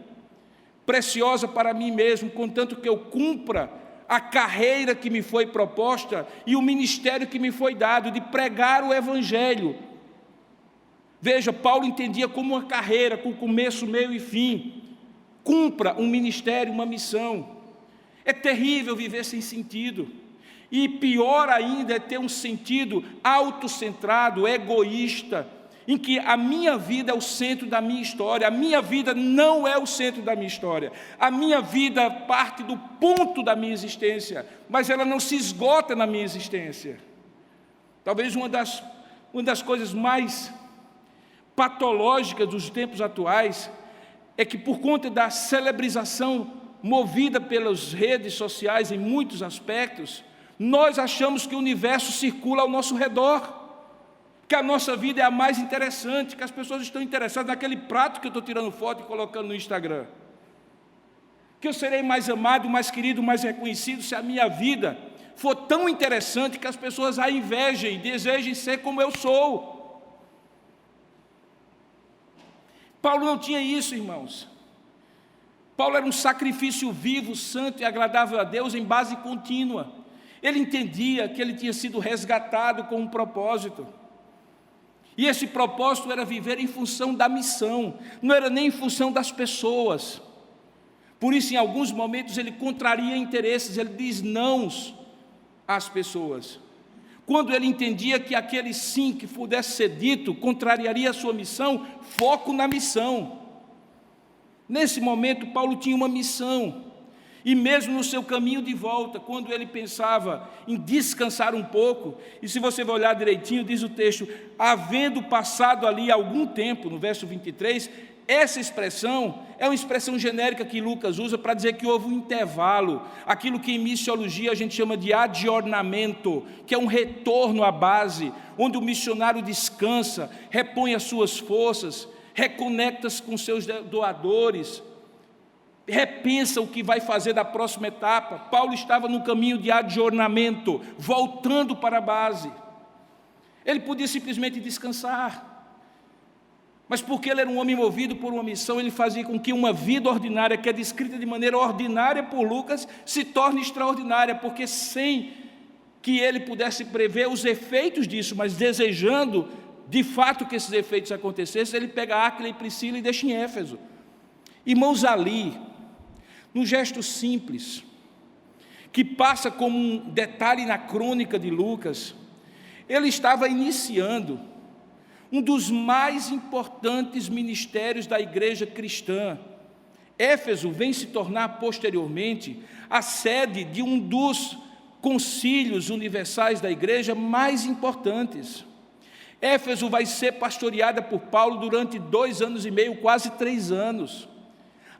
[SPEAKER 1] preciosa para mim mesmo, contanto que eu cumpra a carreira que me foi proposta e o ministério que me foi dado, de pregar o Evangelho. Veja, Paulo entendia como uma carreira, com começo, meio e fim. Cumpra um ministério, uma missão. É terrível viver sem sentido. E pior ainda é ter um sentido autocentrado, egoísta, em que a minha vida é o centro da minha história. A minha vida não é o centro da minha história. A minha vida parte do ponto da minha existência, mas ela não se esgota na minha existência. Talvez uma das coisas mais patológicas dos tempos atuais é que, por conta da celebrização movida pelas redes sociais em muitos aspectos, nós achamos que o universo circula ao nosso redor, que a nossa vida é a mais interessante, que as pessoas estão interessadas naquele prato que eu estou tirando foto e colocando no Instagram, que eu serei mais amado, mais querido, mais reconhecido se a minha vida for tão interessante que as pessoas a invejem, desejem ser como eu sou. Paulo não tinha isso, irmãos. Paulo era um sacrifício vivo, santo e agradável a Deus em base contínua. Ele entendia que ele tinha sido resgatado com um propósito. E esse propósito era viver em função da missão, não era nem em função das pessoas. Por isso, em alguns momentos, ele contraria interesses, ele diz nãos às pessoas. Quando ele entendia que aquele sim que pudesse ser dito contrariaria a sua missão, foco na missão. Nesse momento, Paulo tinha uma missão. E mesmo no seu caminho de volta, quando ele pensava em descansar um pouco, e se você vai olhar direitinho, diz o texto, havendo passado ali algum tempo, no verso 23, essa expressão é uma expressão genérica que Lucas usa para dizer que houve um intervalo, aquilo que em missiologia a gente chama de adjornamento, que é um retorno à base, onde o missionário descansa, repõe as suas forças, reconecta-se com seus doadores, repensa o que vai fazer da próxima etapa. Paulo estava no caminho de adjornamento, voltando para a base. Ele podia simplesmente descansar, mas porque ele era um homem movido por uma missão, ele fazia com que uma vida ordinária, que é descrita de maneira ordinária por Lucas, se torne extraordinária, porque sem que ele pudesse prever os efeitos disso, mas desejando de fato que esses efeitos acontecessem, ele pega Áquila e Priscila e deixa em Éfeso. Irmãos, ali, num gesto simples, que passa como um detalhe na crônica de Lucas, ele estava iniciando um dos mais importantes ministérios da igreja cristã. Éfeso vem se tornar posteriormente a sede de um dos concílios universais da igreja mais importantes. Éfeso vai ser pastoreada por Paulo durante 2 anos e meio, quase 3 anos.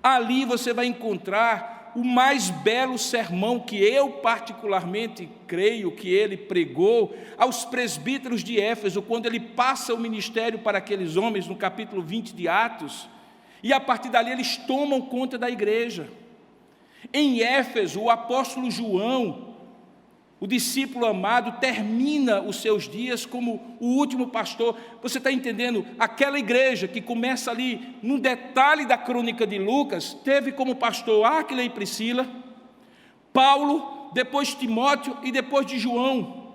[SPEAKER 1] Ali você vai encontrar o mais belo sermão que eu particularmente creio que ele pregou aos presbíteros de Éfeso, quando ele passa o ministério para aqueles homens, no capítulo 20 de Atos, e a partir dali eles tomam conta da igreja. Em Éfeso, o apóstolo João, o discípulo amado, termina os seus dias como o último pastor. Você está entendendo? Aquela igreja que começa ali, num detalhe da crônica de Lucas, teve como pastor Áquila e Priscila, Paulo, depois Timóteo e depois de João,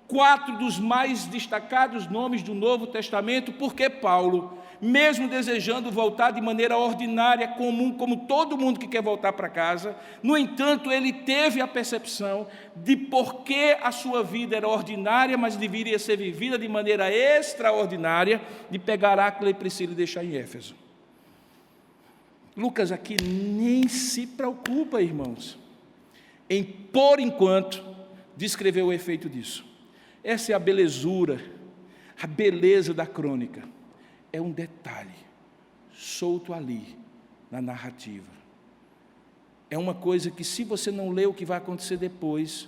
[SPEAKER 1] 4 dos mais destacados nomes do Novo Testamento, porque Paulo, mesmo desejando voltar de maneira ordinária, comum, como todo mundo que quer voltar para casa, no entanto, ele teve a percepção de por que a sua vida era ordinária, mas deveria ser vivida de maneira extraordinária, de pegar Áquila e Priscila e deixar em Éfeso. Lucas aqui nem se preocupa, irmãos, em, por enquanto, descrever o efeito disso. Essa é a belezura, a beleza da crônica. É um detalhe solto ali na narrativa. É uma coisa que, se você não lê o que vai acontecer depois,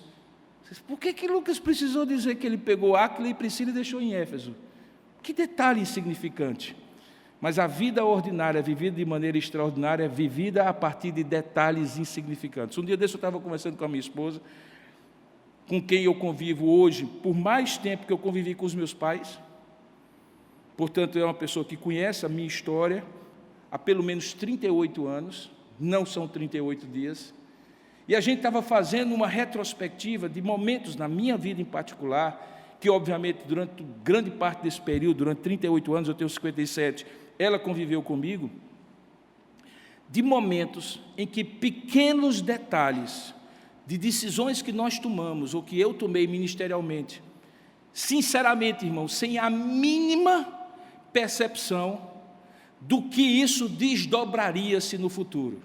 [SPEAKER 1] por que Lucas precisou dizer que ele pegou Áquila e Priscila e deixou em Éfeso? Que detalhe insignificante. Mas a vida ordinária, vivida de maneira extraordinária, é vivida a partir de detalhes insignificantes. Um dia desse eu estava conversando com a minha esposa, com quem eu convivo hoje, por mais tempo que eu convivi com os meus pais. Portanto, é uma pessoa que conhece a minha história há pelo menos 38 anos, não são 38 dias, e a gente estava fazendo uma retrospectiva de momentos na minha vida em particular, que obviamente durante grande parte desse período, durante 38 anos, eu tenho 57, ela conviveu comigo, de momentos em que pequenos detalhes de decisões que nós tomamos, ou que eu tomei ministerialmente, sinceramente, irmão, sem a mínima percepção do que isso desdobraria-se no futuro.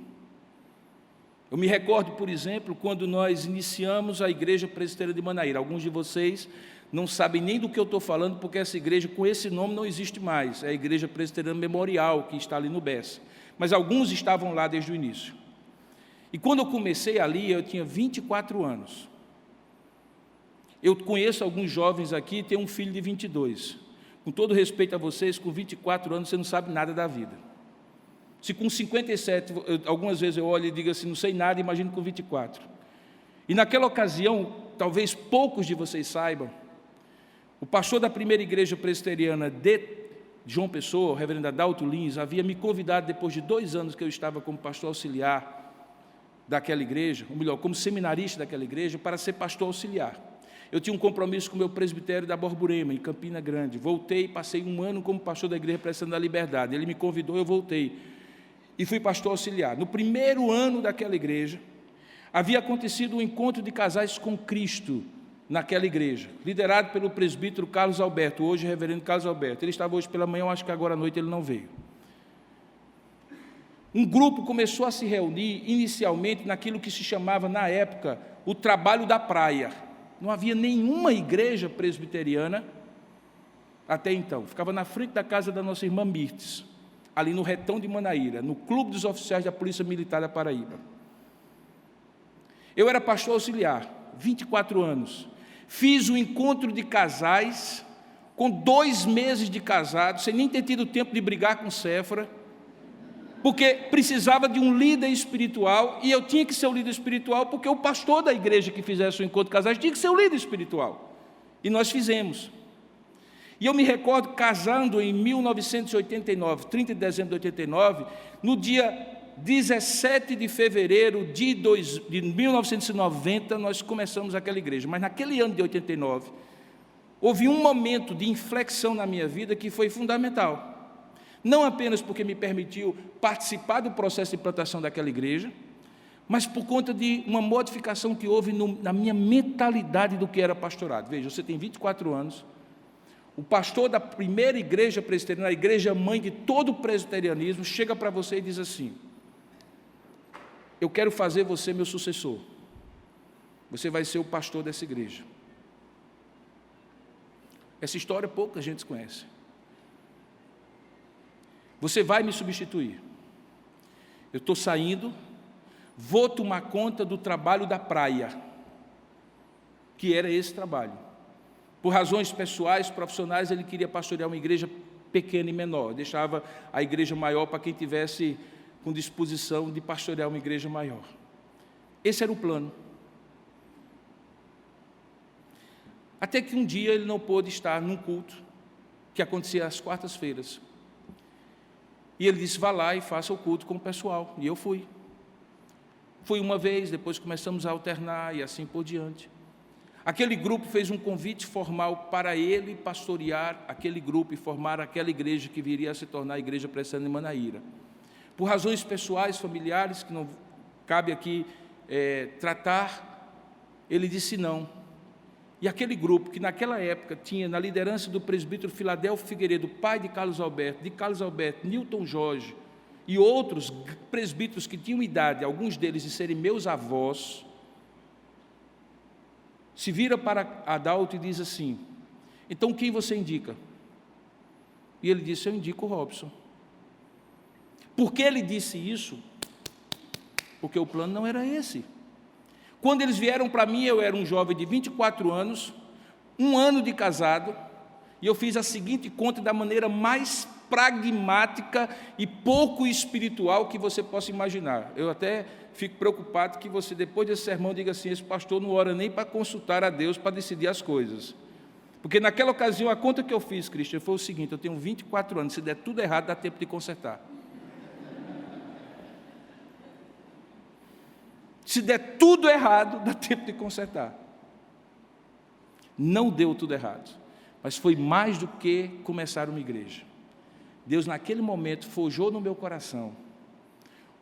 [SPEAKER 1] Eu me recordo, por exemplo, quando nós iniciamos a Igreja Presbiteriana de Manaíra. Alguns de vocês não sabem nem do que eu estou falando, porque essa igreja com esse nome não existe mais. É a Igreja Presbiteriana Memorial, que está ali no Bessa. Mas alguns estavam lá desde o início. E quando eu comecei ali, eu tinha 24 anos. Eu conheço alguns jovens aqui, tenho um filho de 22. Com todo respeito a vocês, com 24 anos você não sabe nada da vida. Se com 57, algumas vezes eu olho e digo assim, não sei nada, imagino com 24. E naquela ocasião, talvez poucos de vocês saibam, o pastor da primeira igreja presbiteriana de João Pessoa, o reverendo Adalto Lins, havia me convidado, depois de 2 anos que eu estava como pastor auxiliar daquela igreja, ou melhor, como seminarista daquela igreja, para ser pastor auxiliar. Eu tinha um compromisso com o meu presbitério da Borborema, em Campina Grande. Voltei, passei 1 ano como pastor da Igreja Presbiteriana da Liberdade. Ele me convidou, eu voltei. E fui pastor auxiliar. No primeiro ano daquela igreja, havia acontecido um encontro de casais com Cristo naquela igreja, liderado pelo presbítero Carlos Alberto, hoje reverendo Carlos Alberto. Ele estava hoje pela manhã, eu acho que agora à noite ele não veio. Um grupo começou a se reunir, inicialmente, naquilo que se chamava, na época, o trabalho da praia. Não havia nenhuma igreja presbiteriana até então. Ficava na frente da casa da nossa irmã Mirtes, ali no Retão de Manaíra, no Clube dos Oficiais da Polícia Militar da Paraíba. Eu era pastor auxiliar, 24 anos. Fiz um encontro de casais, com 2 meses de casado, sem nem ter tido tempo de brigar com Séfora, porque precisava de um líder espiritual, e eu tinha que ser o líder espiritual, porque o pastor da igreja que fizesse o encontro de casais tinha que ser o líder espiritual. E nós fizemos. E eu me recordo casando em 1989, 30 de dezembro de 89, no dia 17 de fevereiro de 1990, nós começamos aquela igreja. Mas naquele ano de 89, houve um momento de inflexão na minha vida que foi fundamental. Não apenas porque me permitiu participar do processo de plantação daquela igreja, mas por conta de uma modificação que houve na minha mentalidade do que era pastorado. Veja, você tem 24 anos, o pastor da primeira igreja presbiteriana, a igreja mãe de todo o presbiterianismo, chega para você e diz assim: eu quero fazer você meu sucessor, você vai ser o pastor dessa igreja. Essa história pouca gente conhece. Você vai me substituir. Eu estou saindo, vou tomar conta do trabalho da praia, que era esse trabalho. Por razões pessoais, profissionais, ele queria pastorear uma igreja pequena e menor, deixava a igreja maior para quem tivesse com disposição de pastorear uma igreja maior. Esse era o plano. Até que um dia ele não pôde estar num culto, que acontecia às quartas-feiras. E ele disse, vá lá e faça o culto com o pessoal. E eu fui. Fui uma vez, depois começamos a alternar e assim por diante. Aquele grupo fez um convite formal para ele pastorear aquele grupo e formar aquela igreja que viria a se tornar a Igreja Presbiteriana de Manaíra. Por razões pessoais, familiares, que não cabe aqui tratar, ele disse não. E aquele grupo, que naquela época tinha na liderança do presbítero Filadelfo Figueiredo, pai de Carlos Alberto, Newton Jorge, e outros presbíteros que tinham idade, alguns deles de serem meus avós, se vira para Adalto e diz assim, então quem você indica? E ele disse, eu indico o Robson. Por que ele disse isso? Porque o plano não era esse. Quando eles vieram para mim, eu era um jovem de 24 anos, 1 ano de casado, e eu fiz a seguinte conta da maneira mais pragmática e pouco espiritual que você possa imaginar. Eu até fico preocupado que você, depois desse sermão, diga assim, esse pastor não ora nem para consultar a Deus para decidir as coisas. Porque naquela ocasião, a conta que eu fiz, Cristian, foi o seguinte, eu tenho 24 anos, se der tudo errado, dá tempo de consertar. Se der tudo errado, dá tempo de consertar. Não deu tudo errado, mas foi mais do que começar uma igreja. Deus, naquele momento, forjou no meu coração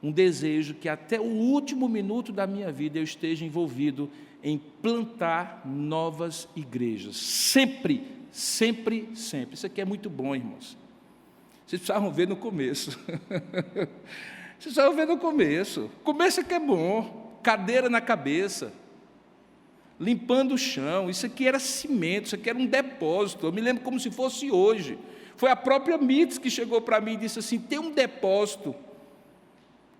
[SPEAKER 1] um desejo que até o último minuto da minha vida eu esteja envolvido em plantar novas igrejas. Sempre, sempre, sempre. Isso aqui é muito bom, irmãos. Vocês precisavam ver no começo. Vocês precisavam ver no começo. O começo é que é bom. Cadeira na cabeça. Limpando o chão. Isso aqui era cimento, isso aqui era um depósito. Eu me lembro como se fosse hoje. Foi a própria MITS que chegou para mim e disse assim: tem um depósito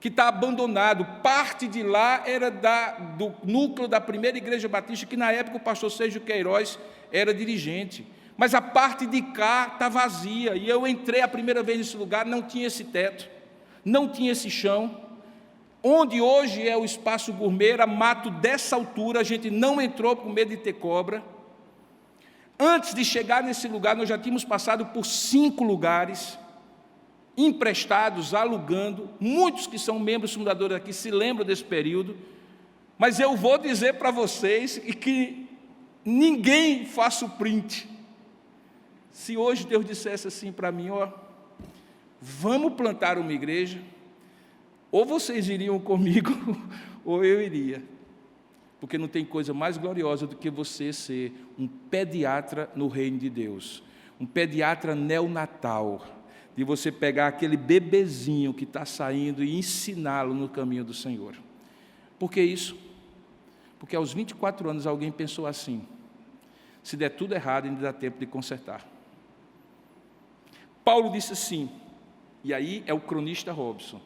[SPEAKER 1] que está abandonado. Parte de lá era do núcleo da primeira igreja batista, que na época o pastor Sérgio Queiroz era dirigente. Mas a parte de cá está vazia. E eu entrei a primeira vez nesse lugar, não tinha esse teto, não tinha esse chão. Onde hoje é o espaço gourmet, era mato dessa altura, a gente não entrou com medo de ter cobra. Antes de chegar nesse lugar, nós já tínhamos passado por 5 lugares, emprestados, alugando. Muitos que são membros fundadores aqui se lembram desse período, mas eu vou dizer para vocês que ninguém faça o print. Se hoje Deus dissesse assim para mim: ó, vamos plantar uma igreja, ou vocês iriam comigo, ou eu iria. Porque não tem coisa mais gloriosa do que você ser um pediatra no reino de Deus, um pediatra neonatal, de você pegar aquele bebezinho que está saindo e ensiná-lo no caminho do Senhor. Por que isso? Porque aos 24 anos alguém pensou assim: se der tudo errado, ainda dá tempo de consertar. Paulo disse assim, e aí é o cronista Robson: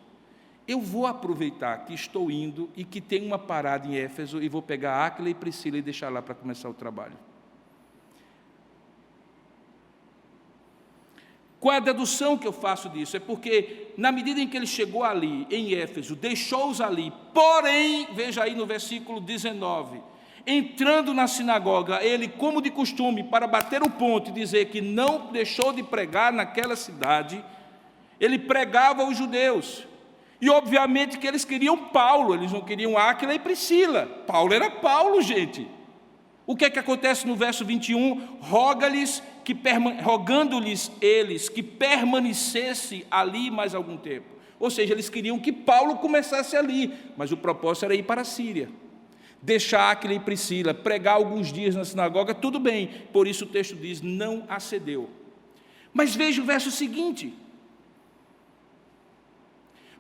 [SPEAKER 1] eu vou aproveitar que estou indo e que tem uma parada em Éfeso e vou pegar Áquila e Priscila e deixar lá para começar o trabalho. Qual é a dedução que eu faço disso? É porque, na medida em que ele chegou ali, em Éfeso, deixou-os ali, porém, veja aí no versículo 19, entrando na sinagoga, ele, como de costume, para bater o ponto e dizer que não deixou de pregar naquela cidade, ele pregava aos judeus. E, obviamente, que eles queriam Paulo, eles não queriam Áquila e Priscila. Paulo era Paulo, gente. O que é que acontece no verso 21? Rogando-lhes eles que permanecesse ali mais algum tempo. Ou seja, eles queriam que Paulo começasse ali, mas o propósito era ir para a Síria. Deixar Áquila e Priscila, pregar alguns dias na sinagoga, tudo bem. Por isso o texto diz: não acedeu. Mas veja o verso seguinte.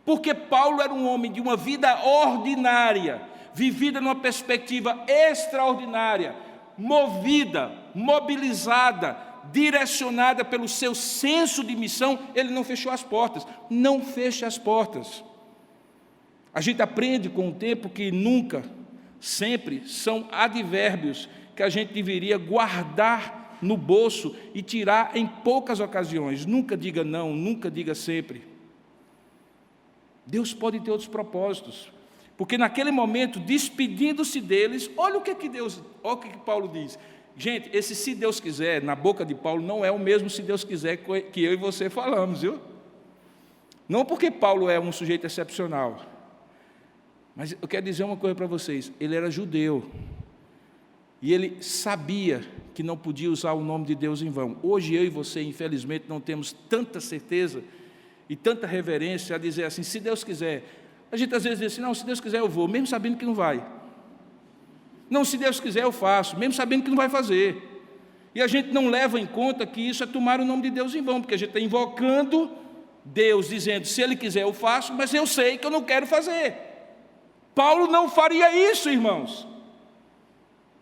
[SPEAKER 1] Porque Paulo era um homem de uma vida ordinária, vivida numa perspectiva extraordinária, movida, mobilizada, direcionada pelo seu senso de missão. Ele não fechou as portas. Não feche as portas. A gente aprende com o tempo que nunca, sempre são advérbios que a gente deveria guardar no bolso e tirar em poucas ocasiões. Nunca diga não, nunca diga sempre. Deus pode ter outros propósitos, porque naquele momento, despedindo-se deles, olha o que Paulo diz. Gente, esse "se Deus quiser", na boca de Paulo, não é o mesmo "se Deus quiser" que eu e você falamos, viu? Não porque Paulo é um sujeito excepcional, mas eu quero dizer uma coisa para vocês: ele era judeu, e ele sabia que não podia usar o nome de Deus em vão. Hoje eu e você, infelizmente, não temos tanta certeza e tanta reverência a dizer assim: se Deus quiser. A gente às vezes diz assim: não, se Deus quiser eu vou, mesmo sabendo que não vai. Não, se Deus quiser eu faço, mesmo sabendo que não vai fazer. E a gente não leva em conta que isso é tomar o nome de Deus em vão, porque a gente está invocando Deus, dizendo: se Ele quiser eu faço, mas eu sei que eu não quero fazer. Paulo não faria isso, irmãos.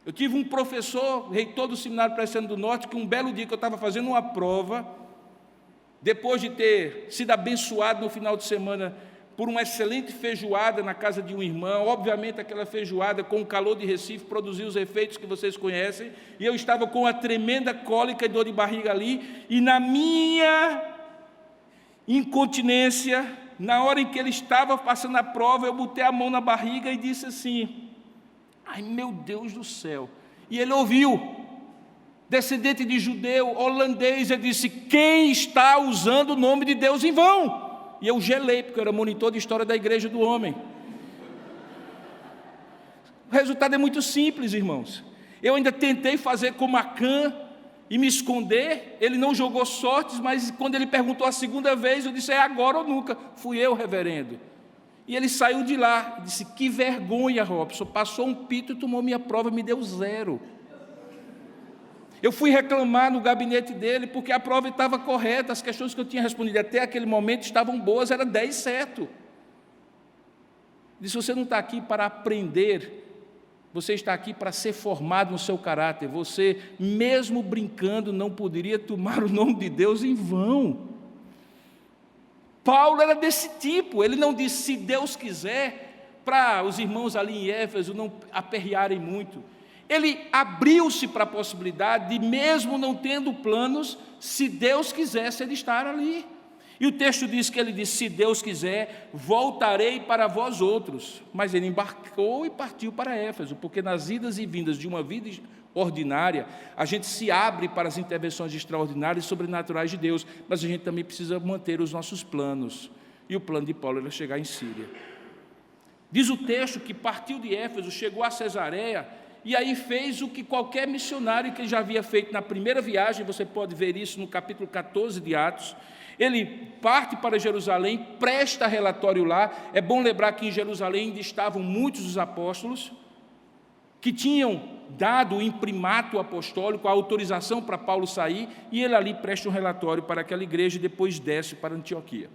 [SPEAKER 1] Eu tive um professor, reitor do Seminário Presbiteriano do Norte, que um belo dia que eu estava fazendo uma prova, depois de ter sido abençoado no final de semana por uma excelente feijoada na casa de um irmão, obviamente aquela feijoada com o calor de Recife produziu os efeitos que vocês conhecem, e eu estava com uma tremenda cólica e dor de barriga ali, e na minha incontinência, na hora em que ele estava passando a prova, eu botei a mão na barriga e disse assim: ai meu Deus do céu. E ele ouviu, descendente de judeu, holandês, ele disse: quem está usando o nome de Deus em vão? E eu gelei, porque eu era monitor de história da igreja do homem. O resultado é muito simples, irmãos. Eu ainda tentei fazer como Acã e me esconder. Ele não jogou sortes, mas quando ele perguntou a segunda vez, eu disse: é agora ou nunca. Fui eu, reverendo. E ele saiu de lá, disse, que vergonha, Robson, passou um pito e tomou minha prova, me deu 0. Eu fui reclamar no gabinete dele, porque a prova estava correta, as questões que eu tinha respondido até aquele momento estavam boas, era 10 certo. Disse, você não está aqui para aprender, você está aqui para ser formado no seu caráter. Você, mesmo brincando, não poderia tomar o nome de Deus em vão. Paulo era desse tipo, ele não disse, se Deus quiser, para os irmãos ali em Éfeso não aperrearem muito. Ele abriu-se para a possibilidade de, mesmo não tendo planos, se Deus quisesse, ele estar ali. E o texto diz que ele disse, se Deus quiser, voltarei para vós outros. Mas ele embarcou e partiu para Éfeso, porque nas idas e vindas de uma vida ordinária, a gente se abre para as intervenções extraordinárias e sobrenaturais de Deus, mas a gente também precisa manter os nossos planos. E o plano de Paulo era chegar em Síria. Diz o texto que partiu de Éfeso, chegou a Cesareia, e aí fez o que qualquer missionário que já havia feito na primeira viagem, você pode ver isso no capítulo 14 de Atos. Ele parte para Jerusalém, presta relatório lá. É bom lembrar que em Jerusalém ainda estavam muitos dos apóstolos, que tinham dado o imprimato apostólico, a autorização para Paulo sair, e ele ali presta um relatório para aquela igreja e depois desce para Antioquia.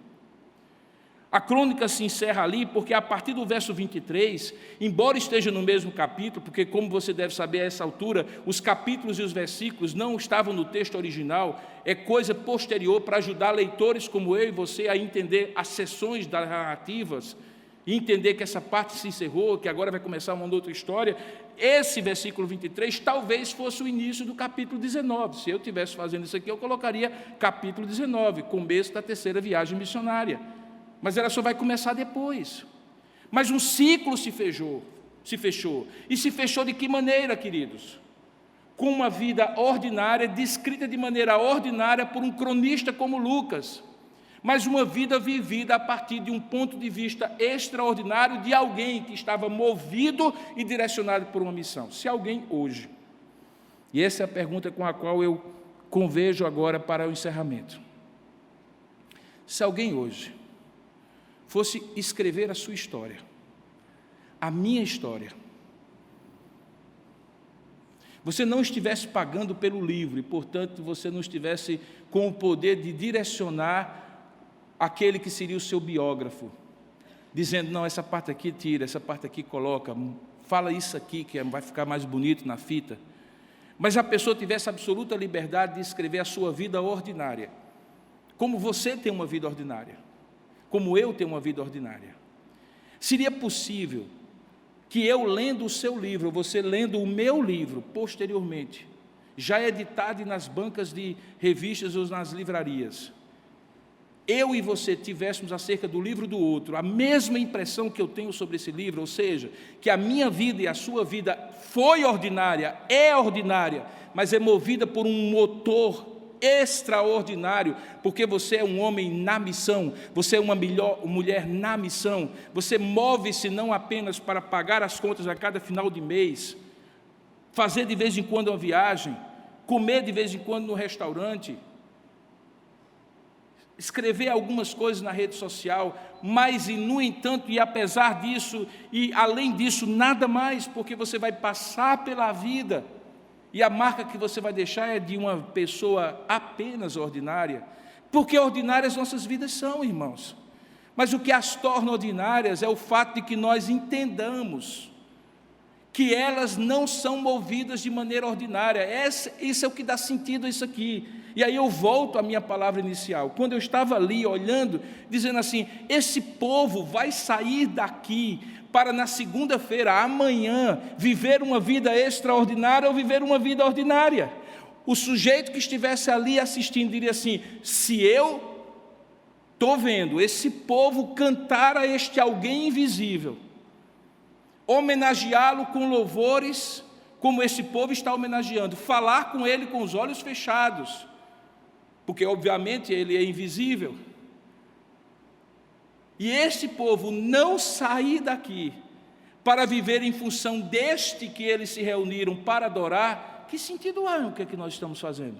[SPEAKER 1] A crônica se encerra ali, porque a partir do verso 23, embora esteja no mesmo capítulo, porque como você deve saber a essa altura, os capítulos e os versículos não estavam no texto original, é coisa posterior para ajudar leitores como eu e você a entender as seções das narrativas, e entender que essa parte se encerrou, que agora vai começar uma outra história. Esse versículo 23 talvez fosse o início do capítulo 19, se eu estivesse fazendo isso aqui, eu colocaria capítulo 19, começo da terceira viagem missionária. Mas ela só vai começar depois. Mas um ciclo se fechou. E se fechou de que maneira, queridos? Com uma vida ordinária, descrita de maneira ordinária por um cronista como Lucas, mas uma vida vivida a partir de um ponto de vista extraordinário de alguém que estava movido e direcionado por uma missão. Se alguém hoje, e essa é a pergunta com a qual eu converjo agora para o encerramento, se alguém hoje fosse escrever a sua história, a minha história, você não estivesse pagando pelo livro e, portanto, você não estivesse com o poder de direcionar aquele que seria o seu biógrafo, dizendo, não, essa parte aqui tira, essa parte aqui coloca, fala isso aqui que vai ficar mais bonito na fita, mas a pessoa tivesse absoluta liberdade de escrever a sua vida ordinária, como você tem uma vida ordinária, como eu tenho uma vida ordinária. Seria possível que eu, lendo o seu livro, você lendo o meu livro, posteriormente, já editado nas bancas de revistas ou nas livrarias, eu e você tivéssemos acerca do livro do outro a mesma impressão que eu tenho sobre esse livro, ou seja, que a minha vida e a sua vida foi ordinária, é ordinária, mas é movida por um motor extraordinário, porque você é um homem na missão, você é uma mulher na missão, você move-se não apenas para pagar as contas a cada final de mês, fazer de vez em quando uma viagem, comer de vez em quando no restaurante, escrever algumas coisas na rede social, mas, e no entanto, e apesar disso, e além disso, nada mais, porque você vai passar pela vida, e a marca que você vai deixar é de uma pessoa apenas ordinária, porque ordinárias nossas vidas são, irmãos, mas o que as torna ordinárias é o fato de que nós entendamos que elas não são movidas de maneira ordinária. Isso é o que dá sentido a isso aqui. E aí eu volto à minha palavra inicial, quando eu estava ali olhando, dizendo assim, esse povo vai sair daqui para na segunda-feira, amanhã, viver uma vida extraordinária ou viver uma vida ordinária. O sujeito que estivesse ali assistindo diria assim, se eu estou vendo esse povo cantar a este alguém invisível, homenageá-lo com louvores, como esse povo está homenageando, falar com ele com os olhos fechados, porque obviamente ele é invisível, e esse povo não sair daqui para viver em função deste que eles se reuniram para adorar, que sentido há o que é que nós estamos fazendo?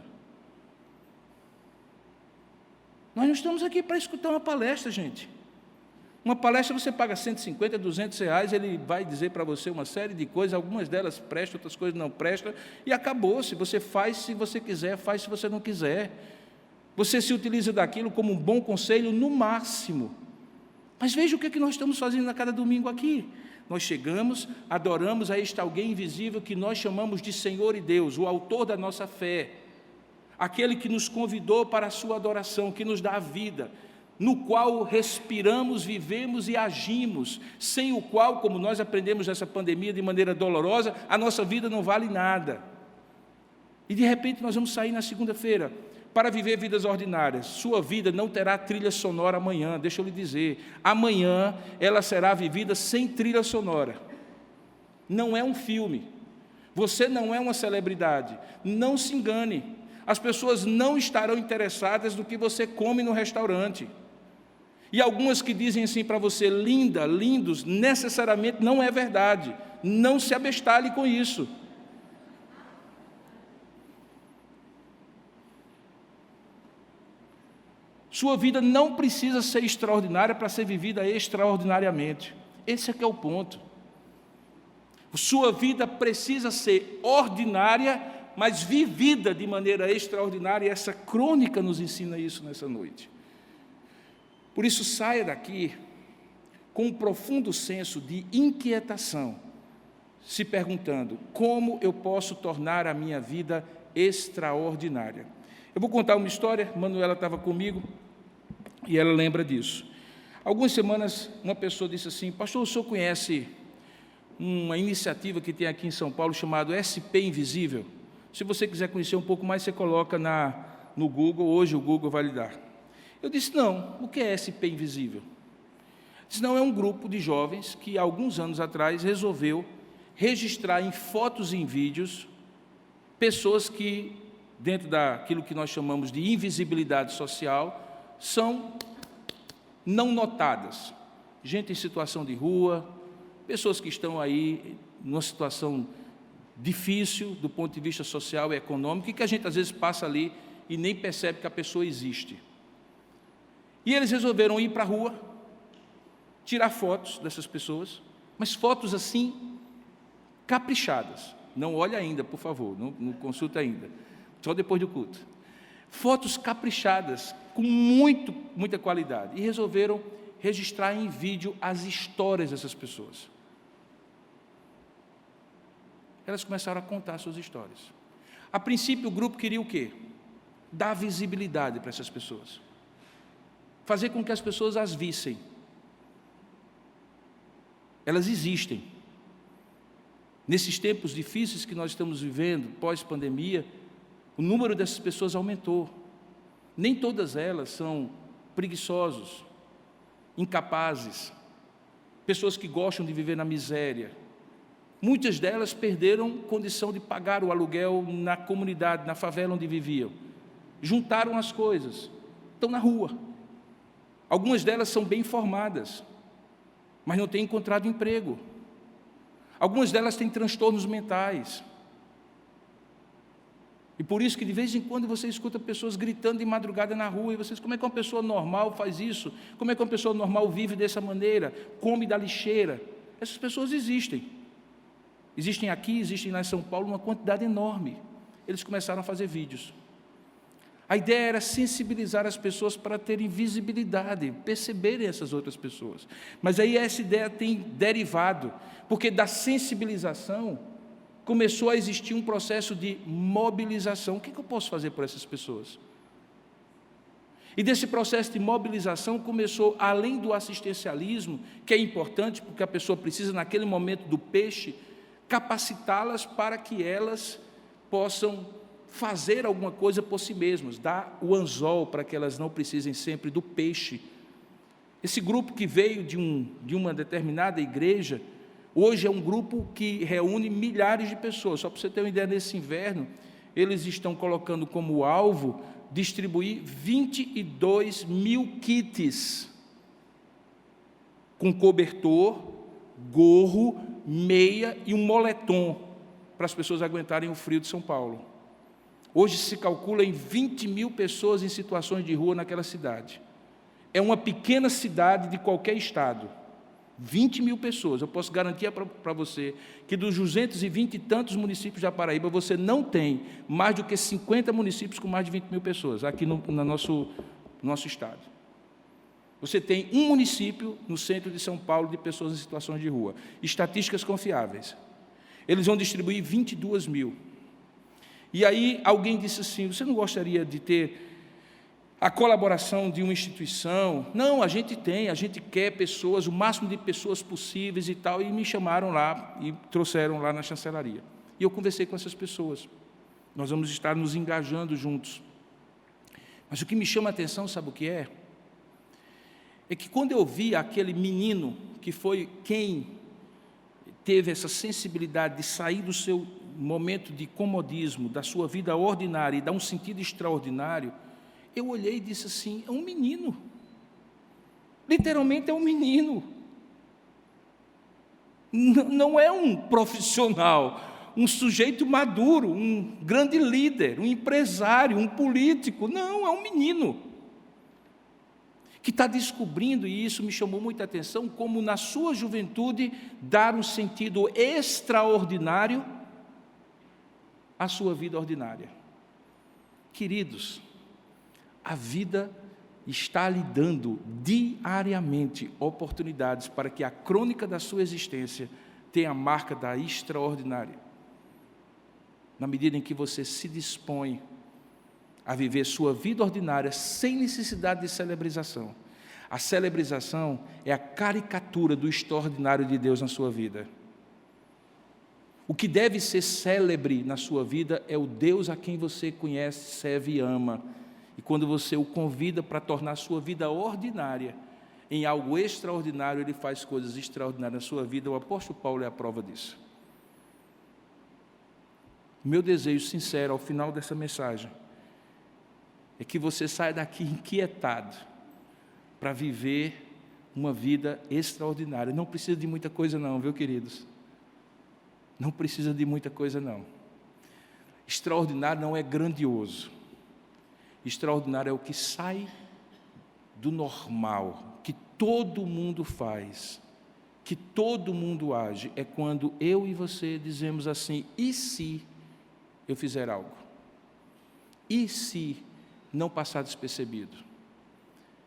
[SPEAKER 1] Nós não estamos aqui para escutar uma palestra, gente. Uma palestra você paga 150, 200 reais, ele vai dizer para você uma série de coisas, algumas delas prestam, outras coisas não prestam, e acabou. Se você faz, se você quiser, faz se você não quiser. Você se utiliza daquilo como um bom conselho no máximo. Mas veja o que nós estamos fazendo a cada domingo aqui. Nós chegamos, adoramos a este alguém invisível que nós chamamos de Senhor e Deus, o autor da nossa fé, aquele que nos convidou para a sua adoração, que nos dá a vida, no qual respiramos, vivemos e agimos, sem o qual, como nós aprendemos nessa pandemia de maneira dolorosa, a nossa vida não vale nada. E de repente nós vamos sair na segunda-feira para viver vidas ordinárias. Sua vida não terá trilha sonora amanhã, deixa eu lhe dizer. Amanhã ela será vivida sem trilha sonora. Não é um filme. Você não é uma celebridade. Não se engane. As pessoas não estarão interessadas no que você come no restaurante. E algumas que dizem assim para você, linda, lindos, necessariamente não é verdade. Não se abestalhe com isso. Sua vida não precisa ser extraordinária para ser vivida extraordinariamente. Esse é que é o ponto. Sua vida precisa ser ordinária, mas vivida de maneira extraordinária, e essa crônica nos ensina isso nessa noite. Por isso, saia daqui com um profundo senso de inquietação, se perguntando, como eu posso tornar a minha vida extraordinária? Eu vou contar uma história, Manuela estava comigo, e ela lembra disso. Algumas semanas, uma pessoa disse assim, pastor, o senhor conhece uma iniciativa que tem aqui em São Paulo, chamada SP Invisível? Se você quiser conhecer um pouco mais, você coloca no Google, hoje o Google vai lhe dar. Eu disse, não, o que é SP Invisível? Disse, não, é um grupo de jovens que, há alguns anos atrás, resolveu registrar em fotos e em vídeos pessoas que, dentro daquilo que nós chamamos de invisibilidade social, são não notadas. Gente em situação de rua, pessoas que estão aí numa situação difícil do ponto de vista social e econômico, e que a gente às vezes passa ali e nem percebe que a pessoa existe. E eles resolveram ir para a rua, tirar fotos dessas pessoas, mas fotos assim, caprichadas. Não olhe ainda, por favor, não consulta ainda, só depois do culto. Fotos caprichadas, com muita qualidade, e resolveram registrar em vídeo as histórias dessas pessoas. Elas começaram a contar suas histórias. A princípio, o grupo queria o quê? Dar visibilidade para essas pessoas. Fazer com que as pessoas as vissem. Elas existem. Nesses tempos difíceis que nós estamos vivendo, pós-pandemia, o número dessas pessoas aumentou. Nem todas elas são preguiçosos, incapazes, pessoas que gostam de viver na miséria. Muitas delas perderam condição de pagar o aluguel na comunidade, na favela onde viviam. Juntaram as coisas, estão na rua. Algumas delas são bem formadas, mas não têm encontrado emprego. Algumas delas têm transtornos mentais. E por isso que de vez em quando você escuta pessoas gritando de madrugada na rua, e vocês, como é que uma pessoa normal faz isso? Como é que uma pessoa normal vive dessa maneira? Come da lixeira? Essas pessoas existem. Existem aqui, existem lá em São Paulo, uma quantidade enorme. Eles começaram a fazer vídeos. A ideia era sensibilizar as pessoas para terem visibilidade, perceberem essas outras pessoas. Mas aí essa ideia tem derivado, porque da sensibilização começou a existir um processo de mobilização. O que eu posso fazer por essas pessoas? E desse processo de mobilização começou, além do assistencialismo, que é importante, porque a pessoa precisa, naquele momento do peixe, capacitá-las para que elas possam fazer alguma coisa por si mesmas, dar o anzol para que elas não precisem sempre do peixe. Esse grupo que veio de uma determinada igreja, hoje é um grupo que reúne milhares de pessoas. Só para você ter uma ideia, nesse inverno, eles estão colocando como alvo distribuir 22 mil kits, com cobertor, gorro, meia e um moletom, para as pessoas aguentarem o frio de São Paulo. Hoje se calcula em 20 mil pessoas em situações de rua naquela cidade. é uma pequena cidade de qualquer estado, 20 mil pessoas. Eu posso garantir para você que dos 220 e tantos municípios da Paraíba, você não tem mais do que 50 municípios com mais de 20 mil pessoas aqui no nosso estado. Você tem um município no centro de São Paulo de pessoas em situações de rua. Estatísticas confiáveis. Eles vão distribuir 22 mil. E aí alguém disse assim, você não gostaria de ter a colaboração de uma instituição? Não, a gente quer pessoas, o máximo de pessoas possíveis e tal, e me chamaram lá e trouxeram lá na chancelaria. E eu conversei com essas pessoas. Nós vamos estar nos engajando juntos. Mas o que me chama a atenção, sabe o que é? É que quando eu vi aquele menino, que foi quem teve essa sensibilidade de sair do seu momento de comodismo, da sua vida ordinária e dar um sentido extraordinário, eu olhei e disse assim, é um menino. Literalmente é um menino. Não é um profissional, um sujeito maduro, um grande líder, um empresário, um político. Não, é um menino que está descobrindo, e isso me chamou muita atenção, como na sua juventude dar um sentido extraordinário à sua vida ordinária. Queridos, a vida está lhe dando diariamente oportunidades para que a crônica da sua existência tenha a marca da extraordinária. Na medida em que você se dispõe a viver sua vida ordinária sem necessidade de celebrização. A celebrização é a caricatura do extraordinário de Deus na sua vida. O que deve ser célebre na sua vida é o Deus a quem você conhece, serve e ama. E quando você o convida para tornar a sua vida ordinária em algo extraordinário, Ele faz coisas extraordinárias na sua vida. O apóstolo Paulo é a prova disso. Meu desejo sincero ao final dessa mensagem é que você saia daqui inquietado para viver uma vida extraordinária. Não precisa de muita coisa não, viu, queridos? Não precisa de muita coisa não. Extraordinário não é grandioso. Extraordinário é o que sai do normal, que todo mundo faz, que todo mundo age. É quando eu e você dizemos assim, e se eu fizer algo? E se não passar despercebido?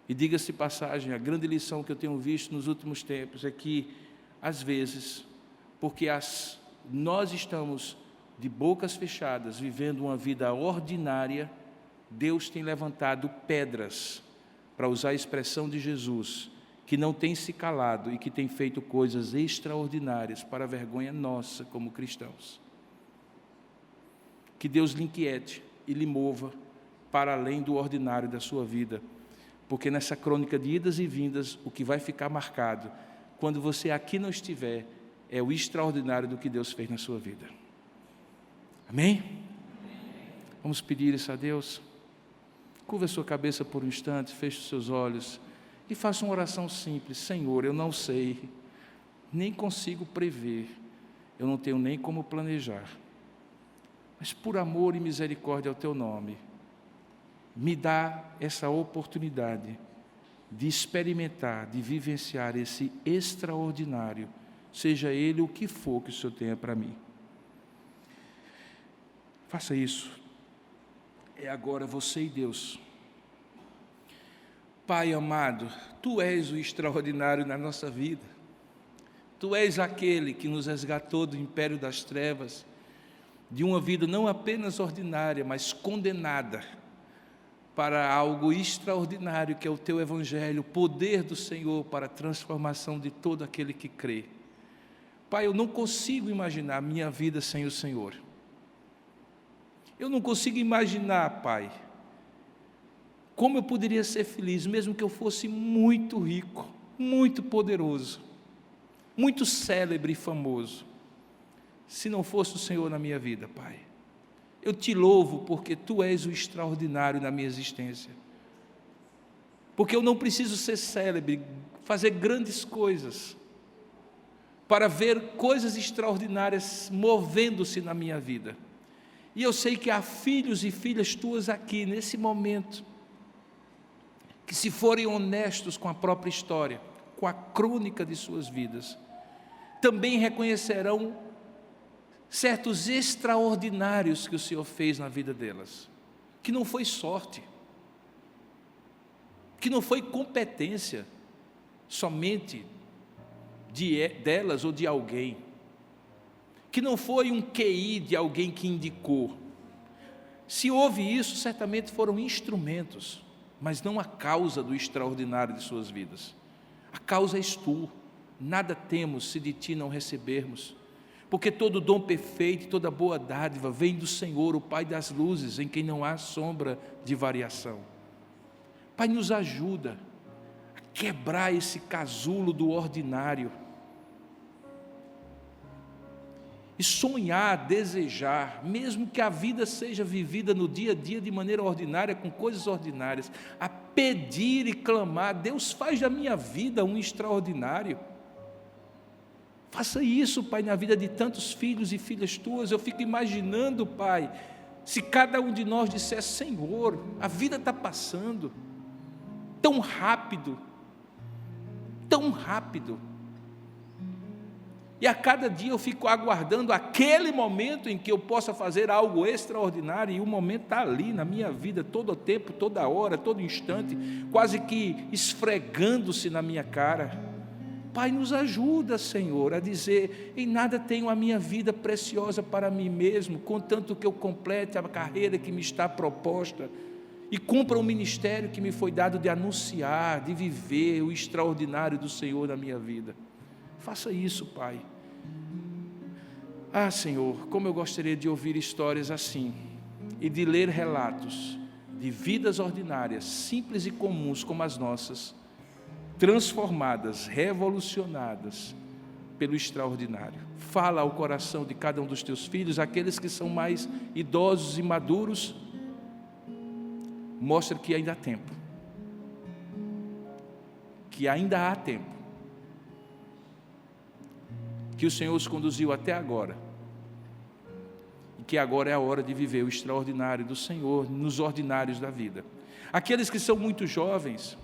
[SPEAKER 1] E diga-se passagem, a grande lição que eu tenho visto nos últimos tempos é que, às vezes, porque nós estamos de bocas fechadas, vivendo uma vida ordinária, Deus tem levantado pedras, para usar a expressão de Jesus, que não tem se calado e que tem feito coisas extraordinárias para a vergonha nossa como cristãos. Que Deus lhe inquiete e lhe mova para além do ordinário da sua vida, porque nessa crônica de idas e vindas, o que vai ficar marcado, quando você aqui não estiver, é o extraordinário do que Deus fez na sua vida. Amém? Vamos pedir isso a Deus? Curva a sua cabeça por um instante, feche os seus olhos e faça uma oração simples. Senhor, eu não sei, nem consigo prever, eu não tenho nem como planejar, mas por amor e misericórdia ao Teu nome, me dá essa oportunidade de experimentar, de vivenciar esse extraordinário, seja ele o que for que o Senhor tenha para mim. Faça isso. É agora você e Deus. Pai amado, Tu és o extraordinário na nossa vida. Tu és aquele que nos resgatou do império das trevas, de uma vida não apenas ordinária, mas condenada, para algo extraordinário que é o Teu Evangelho, o poder do Senhor para a transformação de todo aquele que crê. Pai, eu não consigo imaginar a minha vida sem o Senhor. Eu não consigo imaginar, Pai, como eu poderia ser feliz, mesmo que eu fosse muito rico, muito poderoso, muito célebre e famoso, se não fosse o Senhor na minha vida, Pai. Eu Te louvo porque Tu és o extraordinário na minha existência. Porque eu não preciso ser célebre, fazer grandes coisas, para ver coisas extraordinárias movendo-se na minha vida. E eu sei que há filhos e filhas Tuas aqui, nesse momento, que, se forem honestos com a própria história, com a crônica de suas vidas, também reconhecerão certos extraordinários que o Senhor fez na vida delas, que não foi sorte, que não foi competência somente delas ou de alguém, que não foi um QI de alguém que indicou. Se houve isso, certamente foram instrumentos, mas não a causa do extraordinário de suas vidas. A causa és tu. Nada temos se de ti não recebermos, porque todo dom perfeito, toda boa dádiva vem do Senhor, o Pai das luzes, em quem não há sombra de variação. Pai, nos ajuda a quebrar esse casulo do ordinário e sonhar, desejar, mesmo que a vida seja vivida no dia a dia de maneira ordinária, com coisas ordinárias, a pedir e clamar: Deus, faz da minha vida um extraordinário. Faça isso, Pai, na vida de tantos filhos e filhas tuas. Eu fico imaginando, Pai, se cada um de nós dissesse: Senhor, a vida está passando tão rápido, e a cada dia eu fico aguardando aquele momento em que eu possa fazer algo extraordinário, e o momento está ali na minha vida, todo o tempo, toda hora, todo instante, quase que esfregando-se na minha cara. Pai, nos ajuda, Senhor, a dizer: em nada tenho a minha vida preciosa para mim mesmo, contanto que eu complete a carreira que me está proposta e cumpra o ministério que me foi dado de anunciar, de viver o extraordinário do Senhor na minha vida. Faça isso, Pai. Ah, Senhor, como eu gostaria de ouvir histórias assim e de ler relatos de vidas ordinárias, simples e comuns como as nossas, transformadas, revolucionadas pelo extraordinário. Fala ao coração de cada um dos teus filhos, aqueles que são mais idosos e maduros, mostra que ainda há tempo, que ainda há tempo, que o Senhor os conduziu até agora, e que agora é a hora de viver o extraordinário do Senhor nos ordinários da vida. Aqueles que são muito jovens,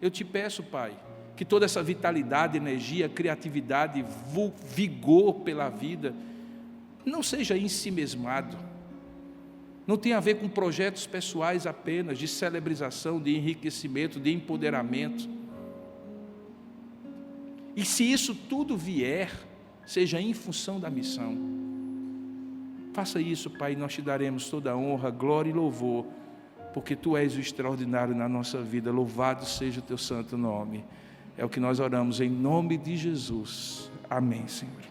[SPEAKER 1] eu te peço, Pai, que toda essa vitalidade, energia, criatividade, vigor pela vida, não seja ensimesmado, não tem a ver com projetos pessoais apenas, de celebrização, de enriquecimento, de empoderamento. E se isso tudo vier, seja em função da missão. Faça isso, Pai, e nós te daremos toda a honra, glória e louvor, porque Tu és o extraordinário na nossa vida. Louvado seja o Teu santo nome. É o que nós oramos em nome de Jesus. Amém, Senhor.